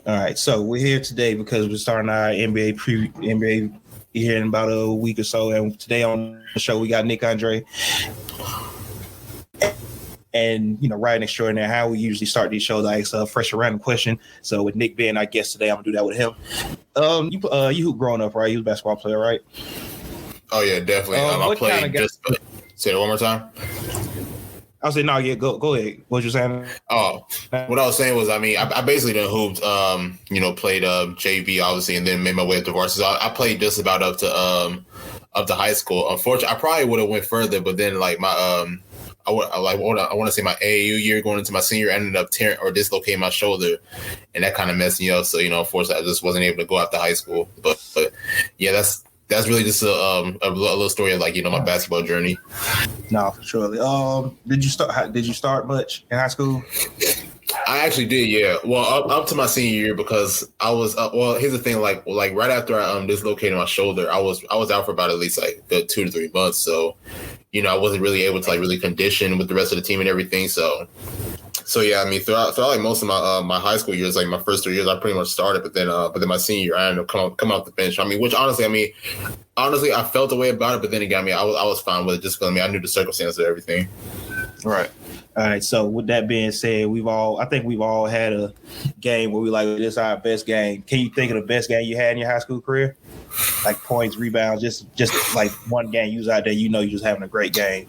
All right, so we're here today because we're starting our NBA here in about a week or so, and today on the show we got Nick Andre and writing extraordinaire. How we usually start these shows, I ask a fresh random question. So with Nick being our guest today, I'm gonna do that with him. You hoop growing up, right? You was a basketball player, right? Oh yeah, definitely. I played. Say it one more time. I said, no, yeah, go ahead. What you saying? Oh, what I was saying was, I basically done hooped, played JV obviously, and then made my way up to varsity. So I played just about up to high school. Unfortunately, I probably would have went further, but then like my I want to say my AAU year going into my senior, I ended up tearing or dislocating my shoulder, and that kind of messed me up. So unfortunately, I just wasn't able to go after high school. But yeah, that's really just a little story of my basketball journey. No, for sure. Did you start much in high school? I actually did, yeah. Well, up to my senior year because I was here's the thing, like right after I dislocated my shoulder, I was out for about at least like good 2 to 3 months. So, I wasn't really able to really condition with the rest of the team and everything. So yeah, throughout like most of my high school years, like my first 3 years, I pretty much started, but then my senior year, I ended up coming off the bench. Which honestly, I felt the way about it, but then again, I was fine with it just because I knew the circumstances of everything. Right. All right. So with that being said, I think we've all had a game where we like, this is our best game. Can you think of the best game you had in your high school career? Like points, rebounds, just like one game you was out there, you're just having a great game.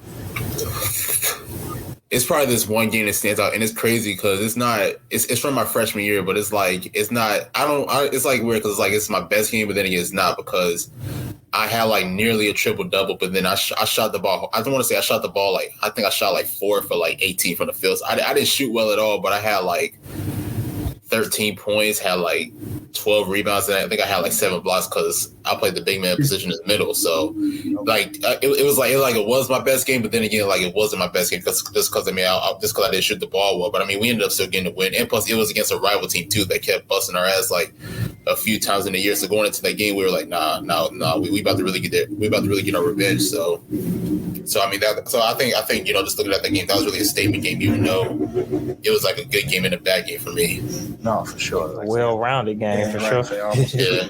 It's probably this one game that stands out, and it's crazy because it's from my freshman year, but it's like it's not. It's like weird because it's my best game, but then again, it's not because I had like nearly a triple double, but then I shot the ball. I don't want to say I shot the ball I think I shot 4 for 18 from the field. So I didn't shoot well at all, but I had 13 points, had 12 rebounds, and I think I had 7 blocks because I played the big man position in the middle. So it was my best game, but then again, it wasn't my best game just because I didn't shoot the ball well. But we ended up still getting the win, and plus it was against a rival team too that kept busting our ass a few times in the year. So going into that game, we were like, nah, we about to really get there. We about to really get our revenge. So I think just looking at that game, that was really a statement game, even though it was a good game and a bad game for me. No, for sure. Well-rounded game, for sure. Yeah.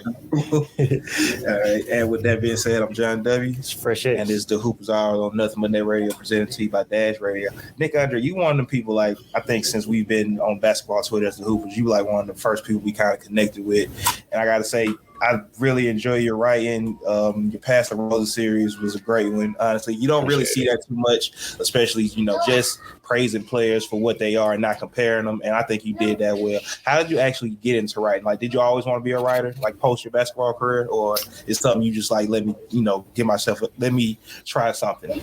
All right. And with that being said, I'm John W. It's fresh X. And this is the Hoopers Hour on Nothing But Net Radio, presented to you by Dash Radio. Nick Andre, you one of them people, I think since we've been on basketball Twitter as the Hoopers, you one of the first people we kind of connected with. And I got to say, I really enjoy your writing. Your Pass the Rosa series was a great one. Honestly, you don't really see that too much, especially, just praising players for what they are and not comparing them. And I think you did that well. How did you actually get into writing? Did you always want to be a writer, post your basketball career, or is something you just let me, let me try something?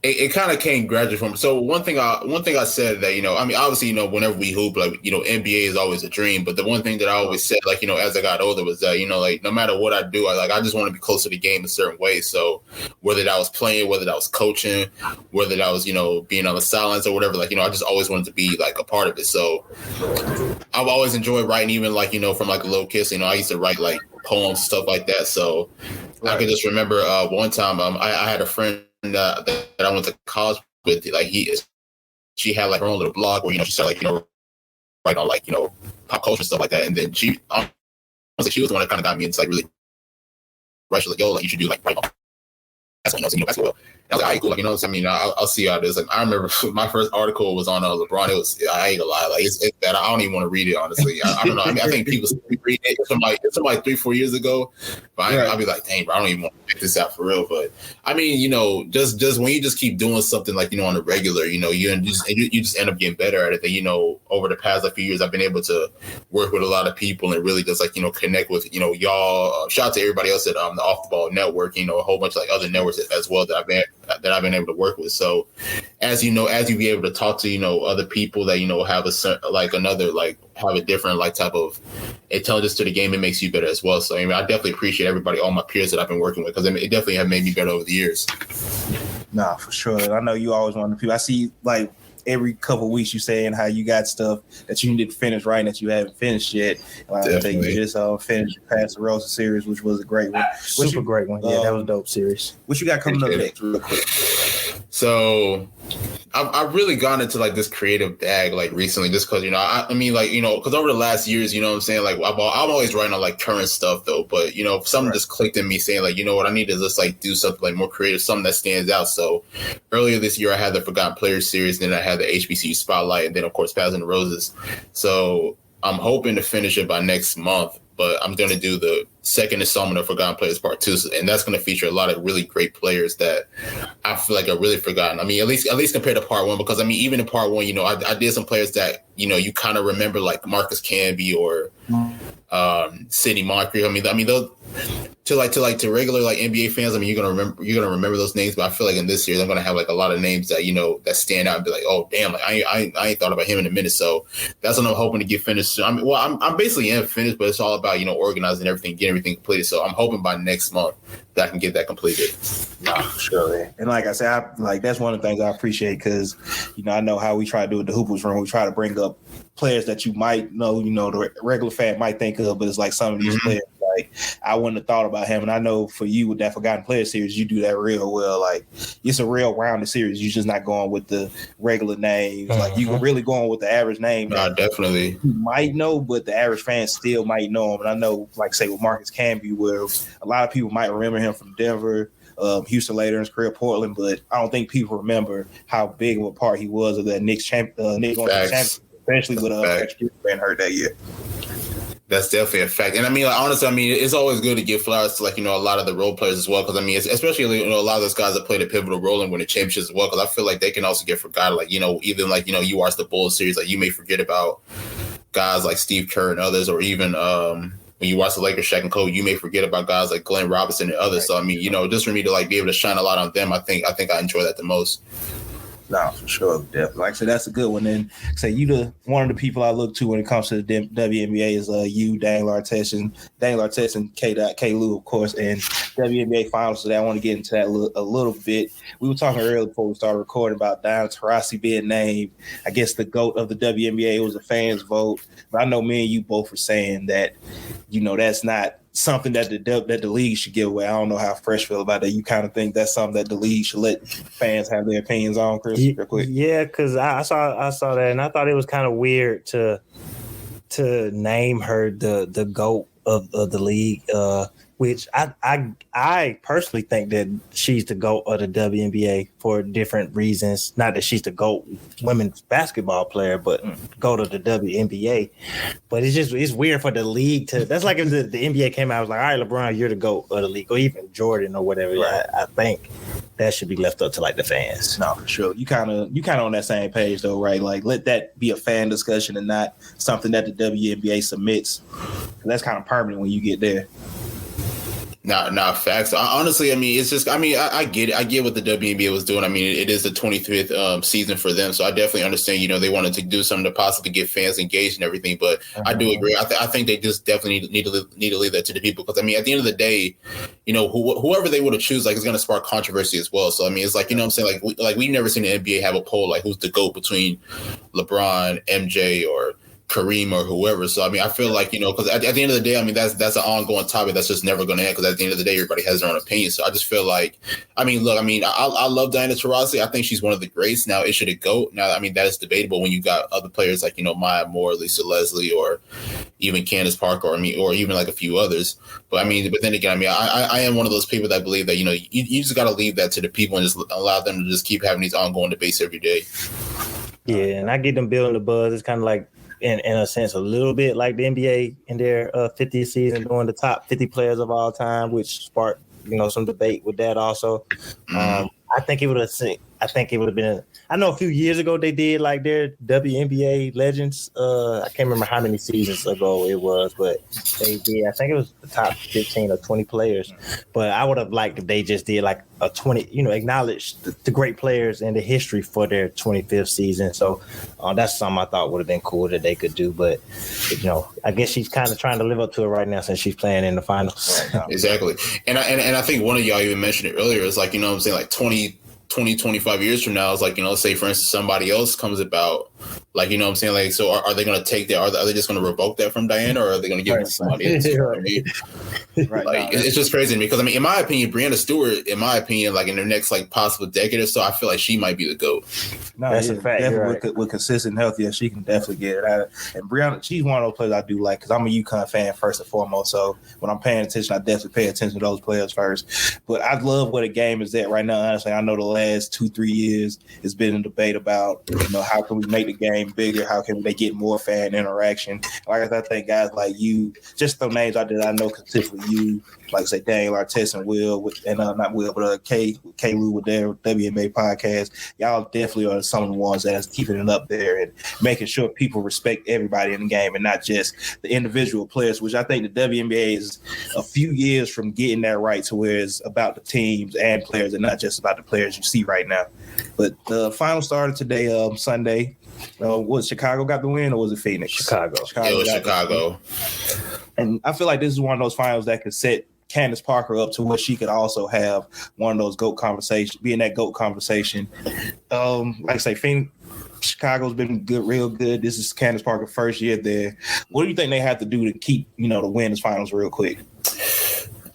It kind of came gradually from. So one thing I said that, obviously, whenever we hoop, NBA is always a dream. But the one thing that I always said, as I got older was that, no matter what I do, I just want to be close to the game a certain way. So whether that was playing, whether that was coaching, whether that was, being on the sidelines or whatever, I just always wanted to be a part of it. So I've always enjoyed writing, even from a little kid. So, I used to write poems, stuff like that. So right. I can just remember one time I had a friend that I went to college with. She had her own little blog where she started write on pop culture and stuff like that. And then she was the one that kind of got me into really write. She was yo, you should do write on basketball. I was all right, cool. I'll see how it is. I remember my first article was on LeBron. I ain't gonna lie, it's bad. I don't even want to read it, honestly. I don't know. I think people read it. It's from 3-4 years ago. But I'll be like, dang, bro, I don't even want to check this out for real. But just when you just keep doing something on the regular, you just end up getting better at it. That over the past few years, I've been able to work with a lot of people and really just connect with y'all. Shout out to everybody else at the Off the Ball Network. A whole bunch of other networks as well that I've been able to work with. So as you be able to talk to other people that have have a different type of intelligence to the game, it makes you better as well. So I definitely appreciate everybody, all my peers that I've been working with, because it definitely have made me better over the years. Nah, for sure. I know you always one of the people. I see every couple of weeks you saying how you got stuff that you need to finish writing that you haven't finished yet. I think you just finished Pass the Rosa series, which was a great one. Super great one. Yeah, that was a dope series. What you got coming up next real quick? So I've really gone into like this creative bag like recently, just because I mean like because over the last years, you know what I'm saying, like I'm always writing on like current stuff though, but something just clicked in me saying like, what, I need to just like do something like more creative, something that stands out. So earlier this year I had the Forgotten Players series, then I had the HBCU Spotlight, and then of course Passing the Roses. So I'm hoping to finish it by next month, but I'm going to do the second installment of Forgotten Players Part 2, and that's going to feature a lot of really great players that I feel like are really forgotten. I mean, at least compared to Part 1, because I mean, even in Part 1, I did some players that you kind of remember, like Marcus Camby or Sidney Moncrief. I mean those to regular like NBA fans. I mean, you're gonna remember those names, but I feel like in this series I'm gonna have like a lot of names that that stand out and be like, oh damn, like I ain't thought about him in a minute. So that's what I'm hoping to get finished. I'm basically finished, but it's all about organizing everything, getting everything completed. So I'm hoping by next month that I can get that completed. No, for sure. Man. And like I said, that's one of the things I appreciate, because I know how we try to do it, the Hoopers Room. We try to bring up players that you might know, the regular fan might think of, but it's like some of these players, like I wouldn't have thought about him. And I know for you with that Forgotten Players series, you do that real well. Like it's a real rounded series. You're just not going with the regular names. Like you can really go on with the average name. No, definitely. You might know, but the average fan still might know him. And I know, like say with Marcus Camby, where a lot of people might remember him from Denver, Houston later in his career, Portland, but I don't think people remember how big of a part he was of that Knicks going to the championship, especially with being hurt that year. That's definitely a fact. And I mean, like, honestly, I mean, it's always good to give flowers to, like, a lot of the role players as well. Because, I mean, especially, a lot of those guys that played a pivotal role in winning championships as well. Because I feel like they can also get forgotten. Like, even like, you watch the Bulls series, like, you may forget about guys like Steve Kerr and others, or even when you watch the Lakers, Shaq and Kobe, you may forget about guys like Glenn Robinson and others. So, I mean, just for me to, like, be able to shine a light on them, I think I enjoy that the most. No, for sure. Definitely. Like I said, that's a good one. And say you one of the people I look to when it comes to the WNBA is you, Daniel Artest and K. Lou, of course, and WNBA finals. So I want to get into that a little bit. We were talking earlier before we started recording about Diana Taurasi being named, I guess, the GOAT of the WNBA. It was a fans vote. But I know me and you both were saying that, that's not something that the league should give away. I don't know how Fresh feel about that. You kind of think that's something that the league should let fans have their opinions on, Chris? Real quick. Yeah, because I saw that, and I thought it was kind of weird to name her the GOAT of the league, which I personally think that she's the GOAT of the WNBA for different reasons. Not that she's the GOAT women's basketball player, but GOAT of the WNBA. But it's weird for the league to. That's like if the NBA came out and was like, all right, LeBron, you're the GOAT of the league, or even Jordan or whatever. Right. I think that should be left up to like the fans. No, for sure. You kind of on that same page though, right? Like let that be a fan discussion and not something that the WNBA submits. That's kind of permanent when you get there. Nah, facts. Honestly, I mean, it's just, I mean, I get it. I get what the WNBA was doing. I mean, it is the 25th season for them. So I definitely understand, they wanted to do something to possibly get fans engaged and everything. But I do agree. I think they just definitely need to leave that to the people. Because, I mean, at the end of the day, whoever they would have choose, like, is going to spark controversy as well. So, I mean, it's like, what I'm saying? Like we've never seen the NBA have a poll, like, who's the GOAT between LeBron, MJ, or Kareem or whoever. So, I mean, I feel like, because at the end of the day, I mean, that's an ongoing topic that's just never going to end, because at the end of the day, everybody has their own opinion. So I just feel like, I mean, look, I mean, I love Diana Taurasi. I think she's one of the greats. Now, is she the GOAT? Now, I mean, that is debatable when you got other players like, Maya Moore, Lisa Leslie, or even Candace Parker, or even like a few others. But then again, I mean, I am one of those people that believe that, you just got to leave that to the people and just allow them to just keep having these ongoing debates every day. Yeah, and I get them building the buzz. It's kind of like, in a sense, a little bit like the NBA in their 50th season, doing the top 50 players of all time, which sparked some debate with that also. I think it would have been. I know a few years ago they did like their WNBA legends. I can't remember how many seasons ago it was, but they did. I think it was the top 15 or 20 players. But I would have liked if they just did like a 20, acknowledge the great players in the history for their 25th season. So that's something I thought would have been cool that they could do. But, I guess she's kind of trying to live up to it right now since she's playing in the finals. Exactly. And I think one of y'all even mentioned it earlier. It's like, what I'm saying, like 20, 25 years from now, it's like, let's say, for instance, somebody else comes about Like, you know what I'm saying? Like, so are they going to take that? Are they just going to revoke that from Diana, or are they going to give it to somebody else? You know what I mean? Right. Like, it's just crazy to me because, I mean, in my opinion, Breanna Stewart, like in the next like possible decade or so, I feel like she might be the GOAT. No, that's a fact. Definitely with consistent health, yeah, she can definitely get it out. And Breanna, she's one of those players I do like because I'm a UConn fan first and foremost. So when I'm paying attention, I definitely pay attention to those players first. But I love where the game is at right now. Honestly, I know the last 2-3 years it's been a debate about, you know, how can we make the game bigger? How can they get more fan interaction? Like I think guys like you, just those names out there I know consistently, you, like say Daniel Artest and Will, and not Will, but K Lou with their WNBA podcast. Y'all definitely are some of the ones that's keeping it up there and making sure people respect everybody in the game and not just the individual players, which I think the WNBA is a few years from getting that right to where it's about the teams and players and not just about the players you see right now. But the final started today, Sunday. Was Chicago got the win or was it Phoenix? Chicago. It was Chicago. And I feel like this is one of those finals that could set Candace Parker up to where she could also have one of those GOAT conversations, be in that GOAT conversation. Like I say, Phoenix, Chicago's been good, real good. This is Candace Parker's first year there. What do you think they have to do to keep, to win this finals real quick?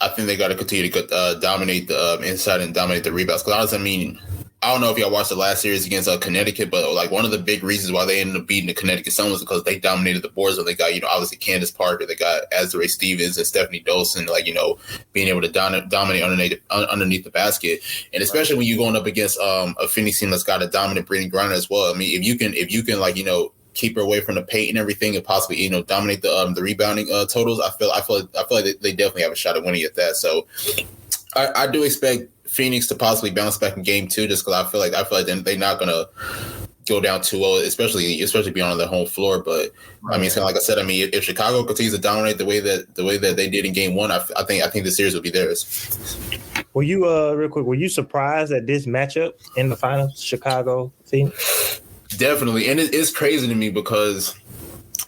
I think they got to continue to dominate the inside and dominate the rebounds. Because honestly, I mean, I don't know if y'all watched the last series against Connecticut, but like one of the big reasons why they ended up beating the Connecticut Sun was because they dominated the boards. So they got, obviously Candace Parker, they got Azurá Stevens and Stephanie Dolson, being able to dominate underneath the basket. And especially when you're going up against a Phoenix team that's got a dominant Brittany Griner as well. I mean, if you can keep her away from the paint and everything, and possibly dominate the rebounding totals, I feel like they definitely have a shot at winning at that. So I do expect Phoenix to possibly bounce back in game 2, just because I feel like they're not gonna go down 2-0, especially being on their home floor. But I mean, it's kind of like I said. I mean, if Chicago continues to dominate the way that they did in game 1, I think the series will be theirs. Were you real quick? Were you surprised at this matchup in the finals, Chicago Phoenix? Definitely, and it's crazy to me because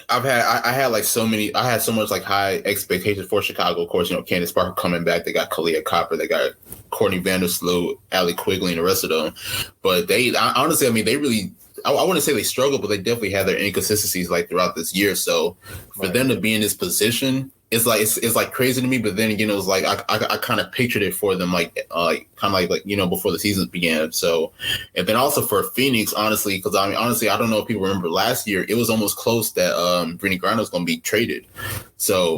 I had so much like high expectations for Chicago. Of course, Candace Parker coming back. They got Kalia Copper. They got Courtney Vandersloot, Allie Quigley, and the rest of them. But they honestly, they really, I wouldn't say they struggled, but they definitely had their inconsistencies like throughout this year. So for them to be in this position, it's like crazy to me. But then again, it was like I kind of pictured it for them before the season began. So, and then also for Phoenix, honestly, because I don't know if people remember last year, it was almost close that Brittany Griner was going to be traded. So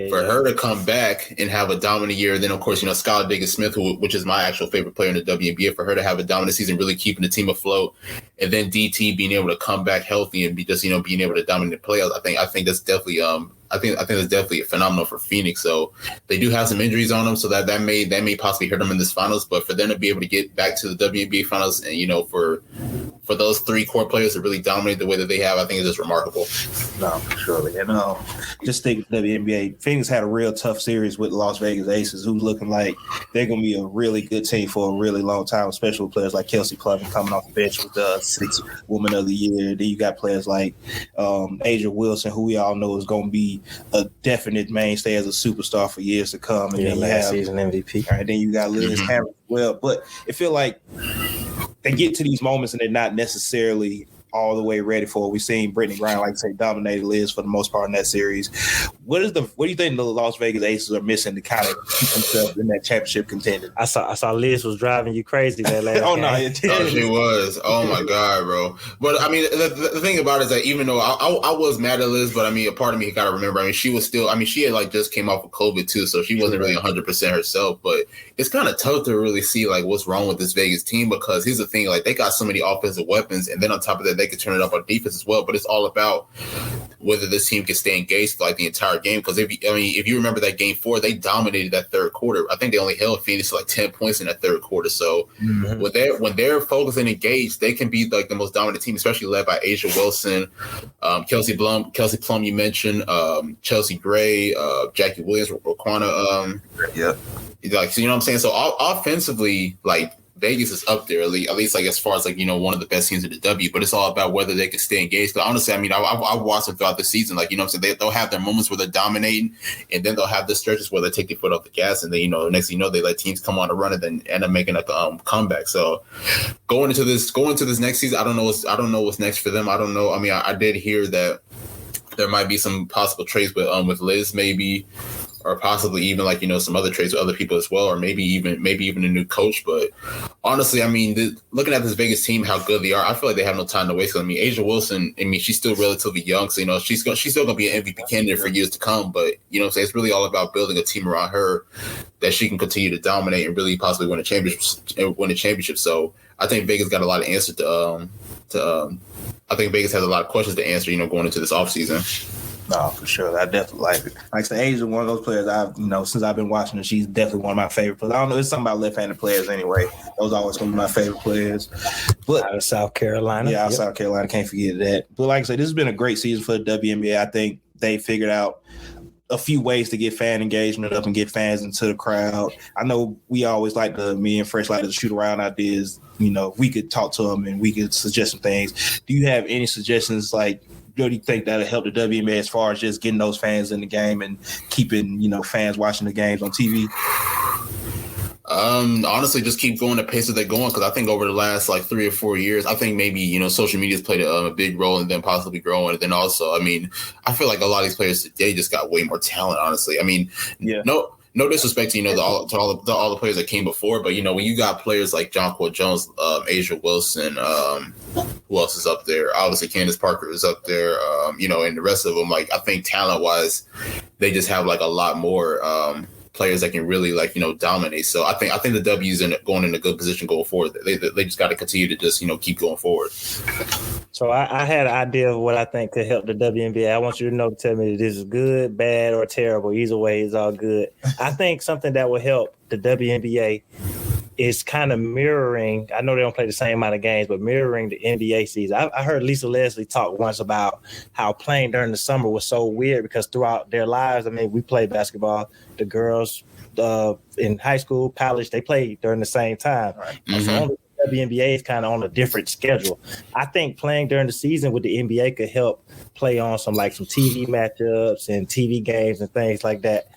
for her to come back and have a dominant year, then of course Skylar Diggins-Smith, which is my actual favorite player in the WNBA, for her to have a dominant season, really keeping the team afloat, and then DT being able to come back healthy and being able to dominate the playoffs, I think that's definitely I think that's definitely phenomenal for Phoenix. So they do have some injuries on them, so that may possibly hurt them in this finals. But for them to be able to get back to the WNBA finals, and for those 3 core players to really dominate the way that they have, I think it's just remarkable. No, surely. And just think WNBA, Phoenix had a real tough series with Las Vegas Aces, who's looking like they're going to be a really good team for a really long time, especially with players like Kelsey Plum coming off the bench with the 6th Woman of the Year. Then you got players like Asia Wilson, who we all know is going to be a definite mainstay as a superstar for years to come. And then last season MVP. Right, then you got Liz Cameron as well. But it feel like they get to these moments and they're not necessarily all the way ready for it. We've seen Brittany Griner, like I say, dominated Liz for the most part in that series. What do you think the Las Vegas Aces are missing to kind of keep themselves in that championship contender? I saw Liz was driving you crazy that last oh game. No, she was. Oh my God, bro. But I mean, the thing about it is that even though I was mad at Liz, but I mean, a part of me got to remember. I mean, she was still. I mean, she had just came off of COVID too, so she wasn't really 100% herself. But it's kind of tough to really see what's wrong with this Vegas team, because here's the thing: they got so many offensive weapons, and then on top of that, they could turn it up on defense as well. But it's all about whether this team can stay engaged for the entire game. Because if you remember that game 4, they dominated that third quarter. I think they only held Phoenix to 10 points in that third quarter. So when they're focused and engaged, they can be the most dominant team, especially led by Asia Wilson, Kelsey Plum you mentioned, Chelsea Gray, Jackie Williams, Raquana. So you know what I'm saying? So offensively, Vegas is up there, at least like as far as like, one of the best teams in the W, but it's all about whether they can stay engaged. Because honestly, I mean, I've watched them throughout the season. Like, what I'm saying, they'll have their moments where they're dominating, and then they'll have the stretches where they take their foot off the gas, and then, next thing you know, they let teams come on a run and then end up making a comeback. So going into this next season, I don't know what's next for them. I don't know. I mean, I did hear that there might be some possible trades with Liz, maybe, or possibly even like, some other trades with other people as well, or maybe even a new coach. But honestly, I mean, looking at this Vegas team, how good they are, I feel like they have no time to waste. I mean, Asia Wilson, I mean, she's still relatively young, so she's still gonna be an MVP candidate for years to come. But it's really all about building a team around her that she can continue to dominate and really possibly win a championship. So I think Vegas got a lot of answers I think Vegas has a lot of questions to answer, going into this offseason. No, for sure. I definitely like it. Like I said, Asia, one of those players I've, since I've been watching her, she's definitely one of my favorite players. I don't know, it's something about left-handed players anyway. Those are always going to be my favorite players. But out of South Carolina. Yeah, out of South Carolina. Can't forget that. But like I said, this has been a great season for the WNBA. I think they figured out a few ways to get fan engagement up and get fans into the crowd. I know me and Fresh like to shoot around ideas. We could talk to them and we could suggest some things. Do you have any suggestions, like, do you think that'll help the WNBA as far as just getting those fans in the game and keeping, fans watching the games on TV? Honestly, just keep going the pace that they're going, because I think over the last like 3 or 4 years, I think maybe, social media's played a big role in them possibly growing. And then also, I mean, I feel like a lot of these players today just got way more talent, honestly. I mean, no disrespect to, all the players that came before, but, when you got players like Jonquil Jones, Asia Wilson, who else is up there? Obviously, Candace Parker is up there, and the rest of them, like, I think talent-wise, they just have, like, a lot more players that can really, like, dominate. So I think the W's going in a good position going forward. They just got to continue to just, keep going forward. So I had an idea of what I think could help the WNBA. I want you to tell me if this is good, bad, or terrible. Either way, it's all good. I think something that will help the WNBA is kind of mirroring. I know they don't play the same amount of games, but mirroring the NBA season. I heard Lisa Leslie talk once about how playing during the summer was so weird because throughout their lives, I mean, we played basketball. The girls in high school, college, they played during the same time. Right. Mm-hmm. So only the WNBA is kind of on a different schedule. I think playing during the season with the NBA could help play on some TV matchups and TV games and things like that.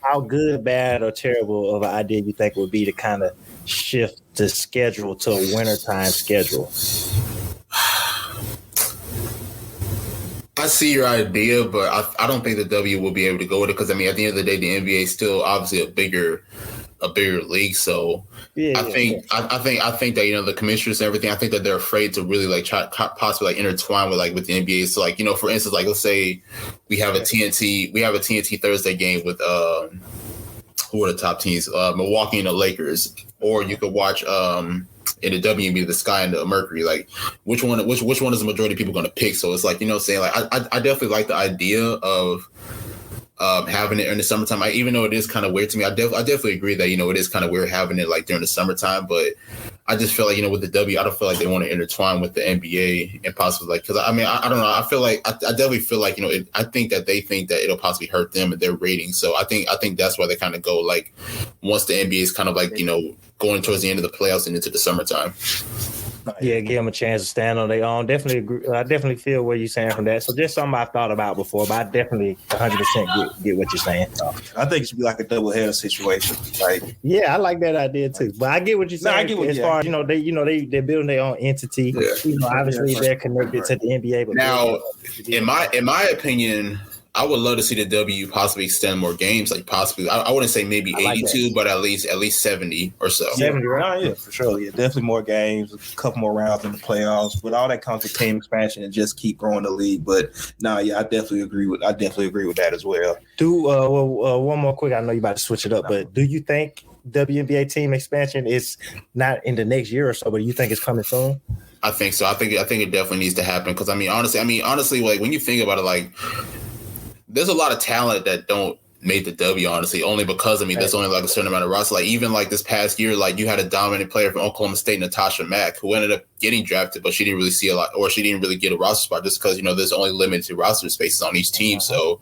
How good, bad, or terrible of an idea you think would be to kind of shift the schedule to a wintertime schedule? I see your idea, but I don't think the W will be able to go with it because, I mean, at the end of the day, the NBA is still obviously a bigger league. So I think that, the commissioners and everything, I think that they're afraid to really try possibly intertwine with the NBA. So for instance, let's say we have a TNT Thursday game with who are the top teams? Milwaukee and the Lakers, or you could watch in the WNBA, the Sky and the Mercury. Which one is the majority of people going to pick? So it's I definitely like the idea of having it in the summertime. Even though it is kind of weird to me, I definitely agree that it is kind of weird having it during the summertime. But I just feel with the W, I don't feel like they want to intertwine with the NBA and possibly because I don't know. I feel I definitely feel I think that they think that it'll possibly hurt them and their ratings. So I think that's why they kind of go once the NBA is kind of going towards the end of the playoffs and into the summertime. Yeah, give them a chance to stand on their own. Definitely agree. I definitely feel what you're saying from that. So just something I've thought about before, but I definitely 100% get what you're saying. I think it should be a double-header situation. Yeah, I like that idea too. But I get what you're saying. I get what, as far as they're building their own entity. Yeah. Obviously they're connected to the NBA. But now, in my opinion, I would love to see the W possibly extend more games. Possibly, I wouldn't say maybe 82, but at least 70 or so. 70, right? Yeah, for sure. Yeah, definitely more games, a couple more rounds in the playoffs. But all that comes with team expansion and just keep growing the league. But I definitely agree with that as well. One more quick. I know you're about to switch it up, but do you think WNBA team expansion is not in the next year or so, but you think it's coming soon? I think so. I think it definitely needs to happen because honestly, when you think about it, there's a lot of talent that don't make the W, honestly, only because, there's only a certain amount of roster. Even this past year, you had a dominant player from Oklahoma State, Natasha Mack, who ended up getting drafted, but she didn't really see a lot, or she didn't really get a roster spot just because, there's only limited roster spaces on each team. So,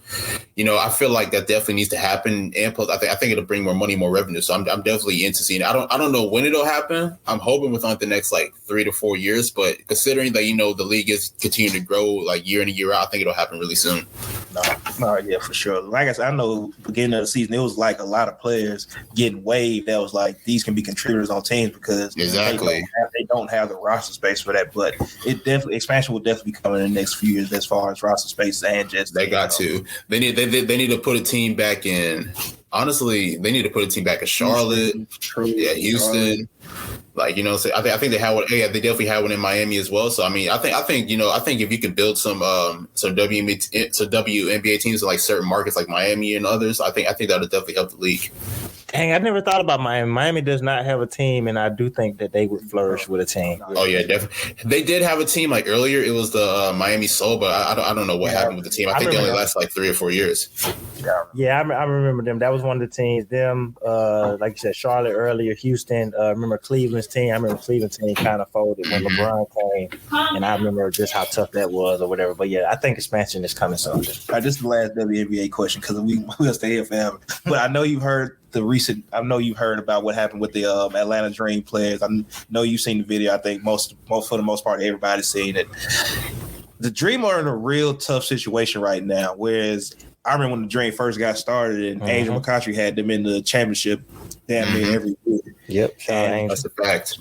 I feel like that definitely needs to happen. And plus, I think it'll bring more money, more revenue. So I'm definitely into seeing it. I don't know when it'll happen. I'm hoping within the next 3 to 4 years, but considering that, the league is continuing to grow year in and year out, I think it'll happen really soon. No, yeah, for sure. Like I said, I know beginning of the season, it was a lot of players getting waived that was these can be contributors on teams because exactly they don't have the roster space for that. But expansion will definitely be coming in the next few years as far as roster space and just they got to. They need to put a team back in. Honestly, they need to put a team back in Charlotte, Houston. I think they had one. Yeah, they definitely had one in Miami as well. So I think if you could build some WNBA teams in certain markets like Miami and others, I think that would definitely help the league. Dang, I never thought about Miami. Miami does not have a team, and I do think that they would flourish with a team. Oh yeah, definitely. They did have a team earlier. It was the Miami Soul, but I don't know what happened with the team. I think they only lasted 3 or 4 years. Yeah, I remember them. That was one of the teams. Them, like you said, Charlotte earlier, Houston. Remember Cleveland's team? I remember Cleveland's team kind of folded when LeBron came, and I remember just how tough that was or whatever. But yeah, I think expansion is coming soon. All right, this is the last WNBA question because we'll stay here forever. But I know you've heard about what happened with the Atlanta Dream players. I know you've seen the video. I think most for the most part, everybody's seen it. The Dream are in a real tough situation right now. Whereas I remember when the Dream first got started and Angel McCoughtry had them in the championship damn near every year. Yep, and that's a fact.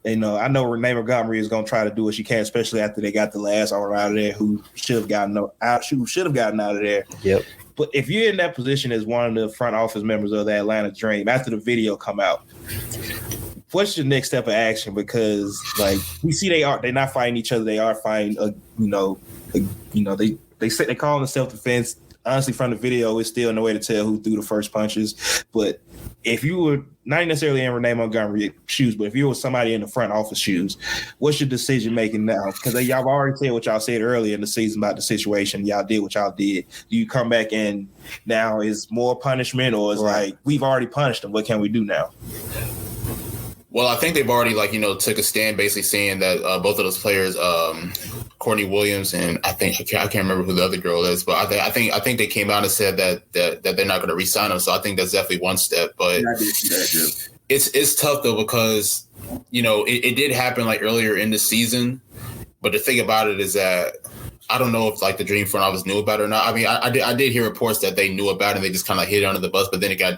I know Renee Montgomery is going to try to do what she can, especially after they got the last owner out of there who should have gotten out of there. Yep. But if you're in that position as one of the front office members of the Atlanta Dream, after the video come out, what's your next step of action? Because we see they're not fighting each other. They are fighting. They say they call it self-defense. Honestly, from the video, it's still no way to tell who threw the first punches. But if you were not necessarily in Renee Montgomery's shoes, but if you were somebody in the front office shoes, what's your decision making now? Because y'all already said what y'all said earlier in the season about the situation. Y'all did what y'all did. Do you come back and now is more punishment, or is we've already punished them? What can we do now? Well, I think they've already took a stand, basically saying that both of those players, Courtney Williams and I can't remember who the other girl is, but I think they came out and said that they're not going to re-sign them. So I think that's definitely one step. But it's tough though because it did happen earlier in the season. But the thing about it is that I don't know if the Dream front office knew about it or not. I mean, I did hear reports that they knew about it and they just kind of hid it under the bus. But then again, I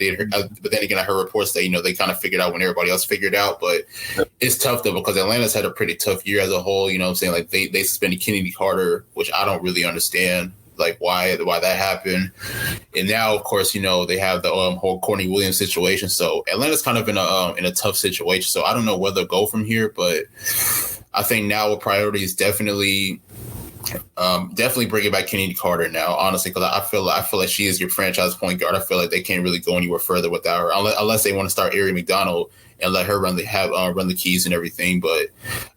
heard reports that they kind of figured out when everybody else figured out. But it's tough though because Atlanta's had a pretty tough year as a whole. You know what I'm saying? They suspended Kennedy Carter, which I don't really understand why that happened. And now, of course, they have the whole Courtney Williams situation. So Atlanta's kind of in a tough situation. So I don't know where they'll go from here. But I think now a priority is definitely bringing back Kennedy Carter now, honestly, because I feel like she is your franchise point guard. I feel like they can't really go anywhere further without her, unless they want to start Ari McDonald and let her run the keys and everything. But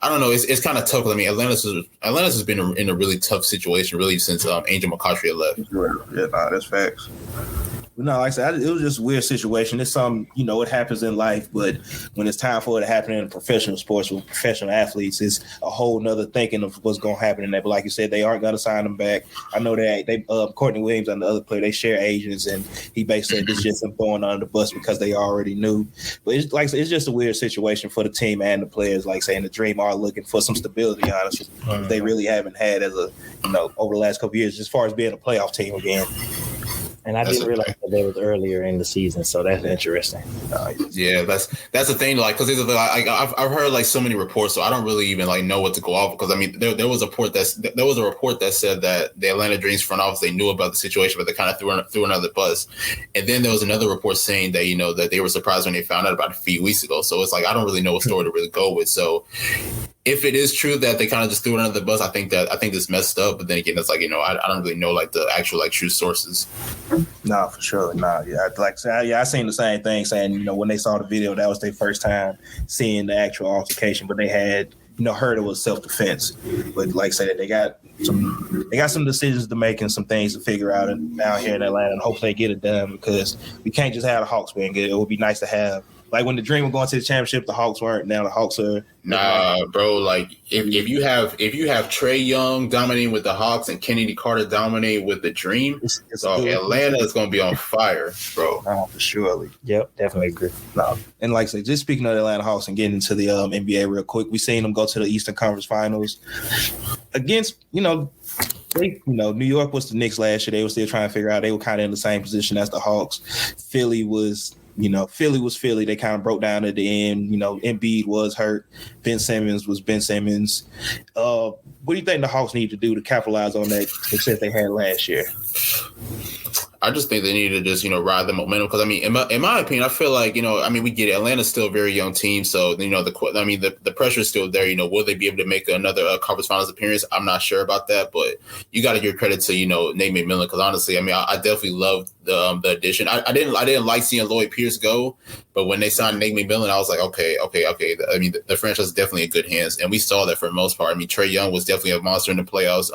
I don't know. It's kind of tough. I mean, Atlanta's has been in a really tough situation, really, since Angel McCoughtry had left. Yeah, that's facts. No, like I said, it was just a weird situation. It's it happens in life, but when it's time for it to happen in professional sports with professional athletes, it's a whole nother thinking of what's going to happen in there. But like you said, they aren't going to sign them back. I know they Courtney Williams and the other player, they share agents, and he basically said it's just them throwing under the bus because they already knew. But it's just a weird situation for the team and the players. Like saying the Dream are looking for some stability, honestly. They really haven't had over the last couple of years as far as being a playoff team again. And I didn't realize that was earlier in the season, so that's interesting. Yeah, that's the thing. Because I've heard so many reports, so I don't really even know what to go off. Because I mean, there was a report that said that the Atlanta Dreams front office, they knew about the situation, but they kind of threw another bus. And then there was another report saying that that they were surprised when they found out about it a few weeks ago. So it's I don't really know what story to really go with. So if it is true that they kind of just threw it under the bus, I think it's messed up. But then again, it's I don't really know the actual true sources. No, for sure. No, yeah. I seen the same thing saying, when they saw the video, that was their first time seeing the actual altercation, but they had, heard it was self-defense. But like I said, they got some decisions to make and some things to figure out down here in Atlanta, and hopefully they get it done because we can't just have the Hawks being good. It would be nice to have Like when the Dream was going to the championship, the Hawks weren't. Now the Hawks are. Nah, bro. Like if you have Trae Young dominating with the Hawks and Kennedy Carter dominating with the Dream, Atlanta is going to be on fire, bro. Oh, for sure. Yep, definitely agree. No. And like I said, just speaking of the Atlanta Hawks and getting into the NBA real quick, we seen them go to the Eastern Conference Finals against, New York was the Knicks last year. They were still trying to figure out. They were kind of in the same position as the Hawks. Philly was Philly. They kind of broke down at the end. Embiid was hurt. Ben Simmons was Ben Simmons. What do you think the Hawks need to do to capitalize on that success they had last year? I just think they need to just, ride the momentum. Because, in my opinion, I feel like, we get it. Atlanta's still a very young team. So, the pressure is still there. Will they be able to make another conference finals appearance? I'm not sure about that. But you got to give credit to, Nate McMillan. Because, honestly, I definitely loved the addition. I didn't like seeing Lloyd Pierce go. But when they signed Nate McMillan, I was like, okay. The franchise is definitely in good hands. And we saw that for the most part. Trae Young was definitely a monster in the playoffs.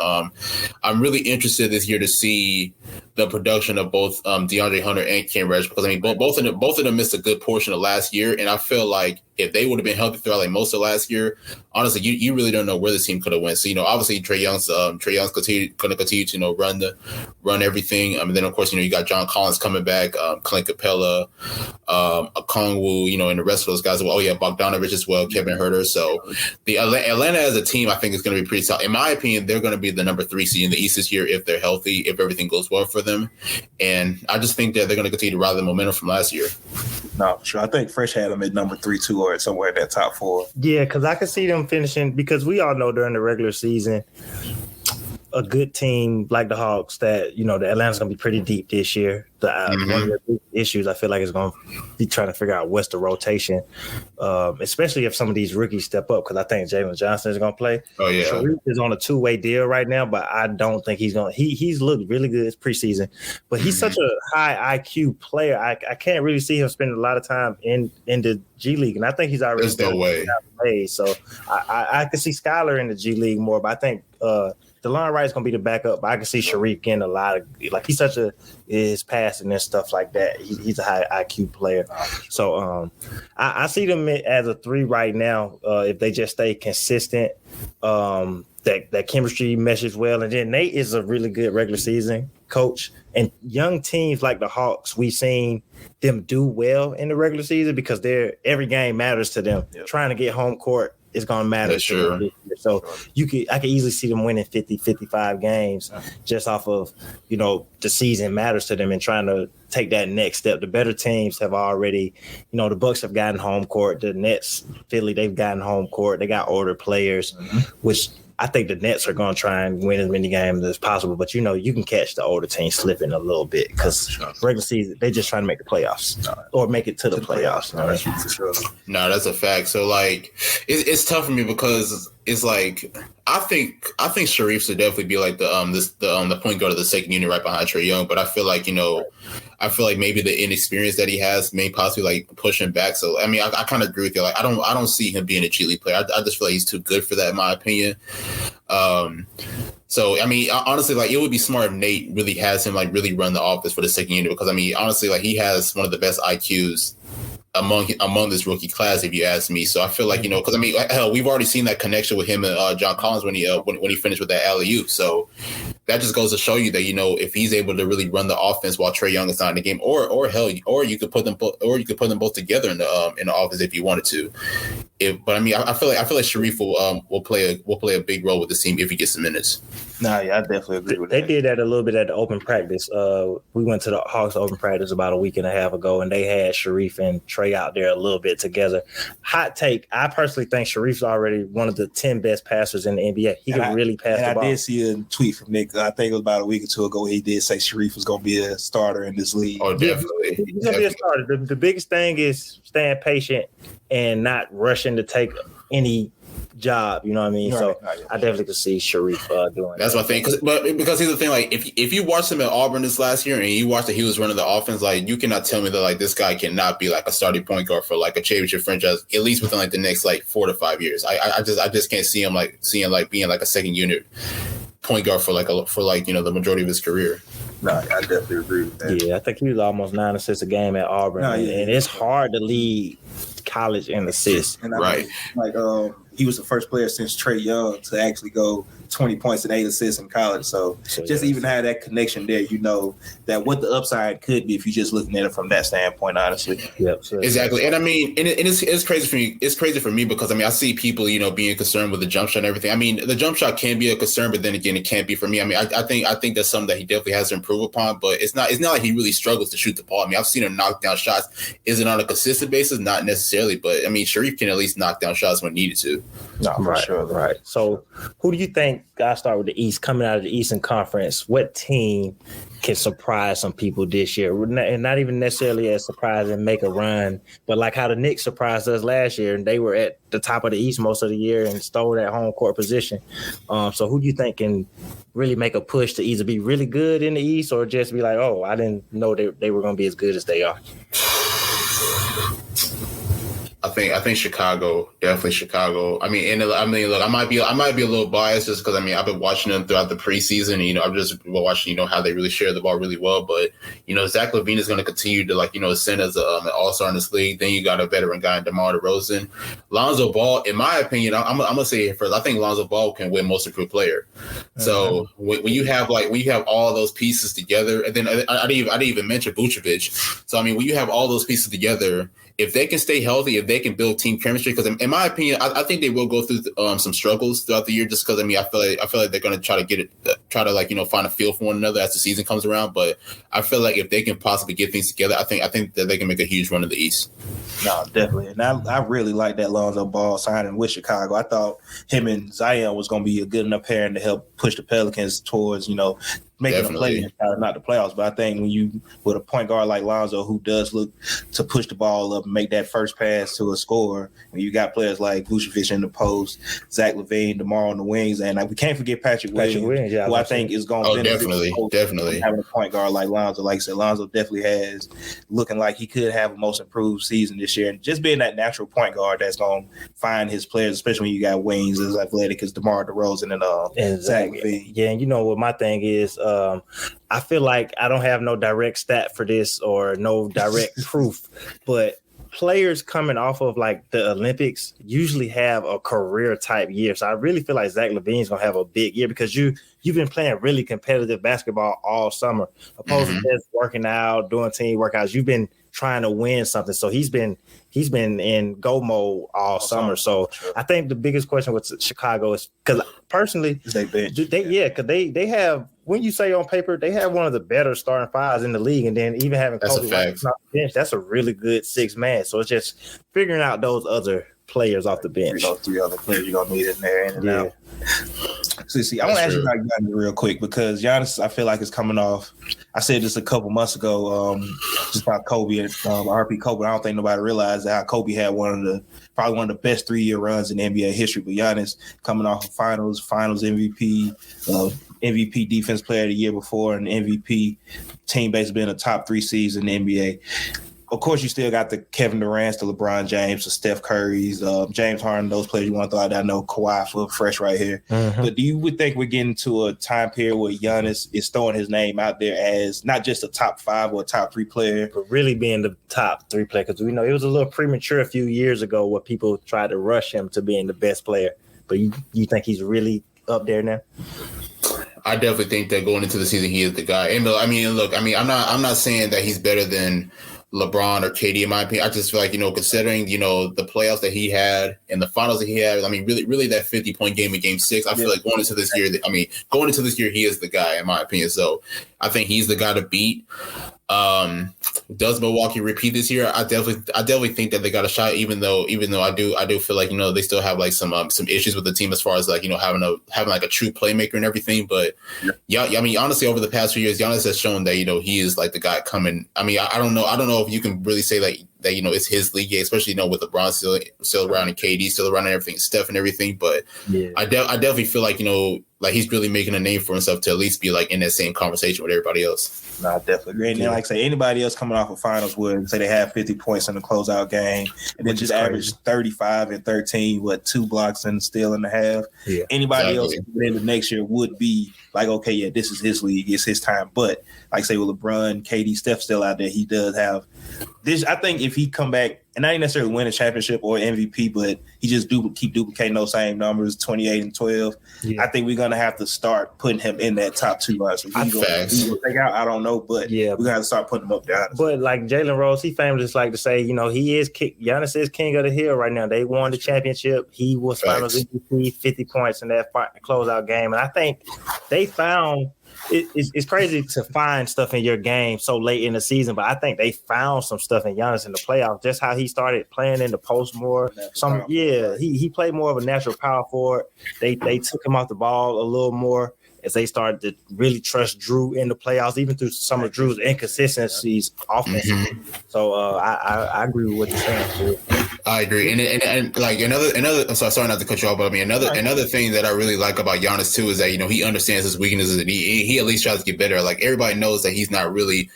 I'm really interested this year to see the production of both DeAndre Hunter and Cam Reddish, because both of them missed a good portion of last year, and I feel like if they would have been healthy throughout most of last year, honestly, you really don't know where this team could have went. So obviously Trae Young's going to continue to run everything. Then of course you got John Collins coming back, Clint Capella, Okongwu, and the rest of those guys. Well, Bogdanovich as well, Kevin Huerter. So the Atlanta as a team, I think is going to be pretty solid. In my opinion, they're going to be the number 3 seed in the East this year if they're healthy, if everything goes well for them. And I just think that they're going to continue to ride the momentum from last year. No, for sure. I think Fresh had them at number 3, 2, or somewhere at that top 4. Yeah, because I could see them finishing, because we all know during the regular season, a good team like the Hawks that, the Atlanta's going to be pretty deep this year. One of the big issues I feel like is going to be trying to figure out what's the rotation, especially if some of these rookies step up, because I think Jalen Johnson is going to play. Oh, yeah. Sharif is on a 2-way deal right now, but I don't think he's going to. He's looked really good this preseason, but he's such a high IQ player. I can't really see him spending a lot of time in the G League, and I think he's already There's no way. So I could see Skylar in the G League more, but I think DeLon Wright's going to be the backup. But I can see Sharif getting a lot of, he's such his passing and stuff like that. He's a high IQ player. So I see them as a 3 right now if they just stay consistent. That chemistry meshes well. And then Nate is a really good regular season coach. And young teams like the Hawks, we've seen them do well in the regular season because every game matters to them. Yep. Trying to get home court is going to matter. Sure. So I could easily see them winning 50, 55 games just off of, the season matters to them and trying to take that next step. The better teams have already, the Bucks have gotten home court. The Nets, Philly, they've gotten home court. They got older players, which I think the Nets are going to try and win as many games as possible. But, you can catch the older team slipping a little bit because regular season, they're just trying to make the playoffs or make it to the playoffs. No, that's a fact. So, it's tough for me because it's I think Sharif should definitely be the point guard of the second unit right behind Trae Young. But I feel like, maybe the inexperience that he has may possibly push him back. So, I kind of agree with you. I don't see him being a G League player. I just feel like he's too good for that, in my opinion. So, honestly, it would be smart if Nate really has him, really run the offense for the second unit because, honestly, he has one of the best IQs among this rookie class, if you ask me. So I feel like, because hell, we've already seen that connection with him and John Collins when he finished with that alley-oop. So that just goes to show you that, if he's able to really run the offense while Trae Young is not in the game, or you could put them both together in the offense if you wanted to. I feel like Sharif will play a big role with this team if he gets some minutes. Nah, yeah, I definitely agree with that. They did that a little bit at the open practice. We went to the Hawks open practice about a week and a half ago, and they had Sharif and Trae out there a little bit together. Hot take, I personally think Sharif's already one of the 10 best passers in the NBA. He can really pass the ball. I did see a tweet from Nick, I think it was about a week or two ago, he did say Sharif was going to be a starter in this league. Oh, definitely. He's going to be a starter. The biggest thing is staying patient and not rushing to take any job, you know what I mean? So I definitely could see Sharif doing that's my thing. Because here's the thing, if you watched him at Auburn this last year and you watched that he was running the offense, you cannot tell me that this guy cannot be a starting point guard for a championship franchise, at least within the next 4 to 5 years. I just can't see him being a second unit point guard for the majority of his career. No, I definitely agree with that. Yeah, I think he was almost 9 assists a game at Auburn, and it's hard to lead college in assists. And I think, he was the first player since Trae Young to actually go 20 points and 8 assists in college. So just even have that connection there, that what the upside could be if you're just looking at it from that standpoint, honestly. Yep. So exactly. And I mean, it's crazy for me. It's crazy for me because I see people, being concerned with the jump shot and everything. I mean, the jump shot can be a concern, but then again, it can't be for me. I mean, I think that's something that he definitely has to improve upon, but it's not like he really struggles to shoot the ball. I mean, I've seen him knock down shots. Is it on a consistent basis? Not necessarily, but I mean, Sharif can at least knock down shots when needed to. No, for sure. Right. So who do you think, I'll start with the East, coming out of the Eastern Conference, what team can surprise some people this year? And not even necessarily as surprising and make a run, but like how the Knicks surprised us last year, and they were at the top of the East most of the year and stole that home court position. So who do you think can really make a push to either be really good in the East or just be like, oh, I didn't know they were going to be as good as they are? I think Chicago, definitely Chicago. I mean, look, I might be a little biased just because I've been watching them throughout the preseason. And, I've just been watching, how they really share the ball really well. But Zach LaVine is going to continue to ascend as an all-star in this league. Then you got a veteran guy in DeMar DeRozan. Lonzo Ball, in my opinion, I'm gonna say it first. I think Lonzo Ball can win Most Improved Player. So when you have all those pieces together, and then I didn't even mention Vucevic. So I mean, when you have all those pieces together, if they can stay healthy, if they can build team chemistry, because in my opinion, I think they will go through some struggles throughout the year, just because I feel like they're going to try to find a feel for one another as the season comes around. But I feel like if they can possibly get things together, I think that they can make a huge run in the East. No, definitely. And I really like that Lonzo Ball signing with Chicago. I thought him and Zion was going to be a good enough pairing to help push the Pelicans towards, making a play, not the playoffs. But I think when you with a point guard like Lonzo, who does look to push the ball up and make that first pass to a scorer, and you got players like Vucevic in the post, Zach LaVine, DeMar on the wings, and we can't forget Patrick Williams, who I think is going to definitely having a point guard like Lonzo. Like I said, Lonzo definitely has looking like he could have a most improved season this year, and just being that natural point guard that's going to find his players, especially when you got wings as athletic as DeMar DeRozan and Zach LaVine. Yeah, and what my thing is. I feel like I don't have no direct stat for this or no direct proof, but players coming off of like the Olympics usually have a career type year. So I really feel like Zach LaVine's gonna have a big year because you've been playing really competitive basketball all summer, opposed to just working out, doing team workouts. You've been trying to win something. So he's been in go mode all summer. So I think the biggest question with Chicago is because personally, they have, when you say on paper, they have one of the better starting fives in the league, and then even having Kobe White off the bench, that's a really good 6-man. So it's just figuring out those other players off the bench. Those 3 other players you're gonna need in there in and out. See, I want to ask you about Giannis real quick because Giannis, I feel like is coming off. I said this a couple months ago, just about Kobe and RP Kobe. I don't think nobody realized how Kobe had probably one of the best 3-year runs in NBA history. But Giannis coming off of finals MVP, MVP Defense Player of the year before, and MVP team basically been a top 3 seeds in the NBA. Of course, you still got the Kevin Durant's, the LeBron James, the Steph Curry's, James Harden, those players you want to throw out there. I know Kawhi for fresh right here. But do you think we're getting to a time period where Giannis is throwing his name out there as not just a top 5 or a top 3 player, but really being the top 3 player? Because we know it was a little premature a few years ago where people tried to rush him to being the best player. But you think he's really up there now? I definitely think that going into the season, he is the guy. And I'm not saying that he's better than LeBron or KD, in my opinion. I just feel like, considering, the playoffs that he had and the finals that he had, I mean, really that 50-point game in Game 6, I feel like going into this year, he is the guy, in my opinion. So I think he's the guy to beat. Does Milwaukee repeat this year? I definitely think that they got a shot, even though I do feel like, they still have like some issues with the team as far as like, having like a true playmaker and everything. But I mean, honestly, over the past few years, Giannis has shown that, he is like the guy coming. I mean, I don't know if you can really say that it's his league, especially, with LeBron still around and KD still around and everything, Steph and everything. But I definitely feel like, like he's really making a name for himself to at least be like in that same conversation with everybody else. No, I definitely agree. And then, like I say, anybody else coming off of finals would say they have 50 points in the closeout game and then just average 35 and 13, 2 blocks and steal and a half. Yeah. Anybody else in the next year would be like, okay, yeah, this is his league, it's his time. But like say with LeBron, KD, Steph still out there, he does have this. I think if he come back and not necessarily win a championship or MVP, but he just keep duplicating those same numbers, 28 and 12. Yeah. I think we're gonna have to start putting him in that top 2 line. So he's gonna take out. I don't know, but we're gonna have to start putting him up there. But like Jalen Rose, he famously like to say, he is Giannis is king of the hill right now. They won the championship. He was Finals MVP, 50 points in that closeout game, and I think they found. It's crazy to find stuff in your game so late in the season, but I think they found some stuff in Giannis in the playoffs. Just how he started playing in the post more. He played more of a natural power forward. They took him off the ball a little more as they started to really trust Drew in the playoffs, even through some of Drew's inconsistencies offensively. Mm-hmm. So I agree with what you're saying too. I agree, and like another. Sorry not to cut you off, but I mean another thing that I really like about Giannis too is that he understands his weaknesses and he at least tries to get better. Like everybody knows that he's not really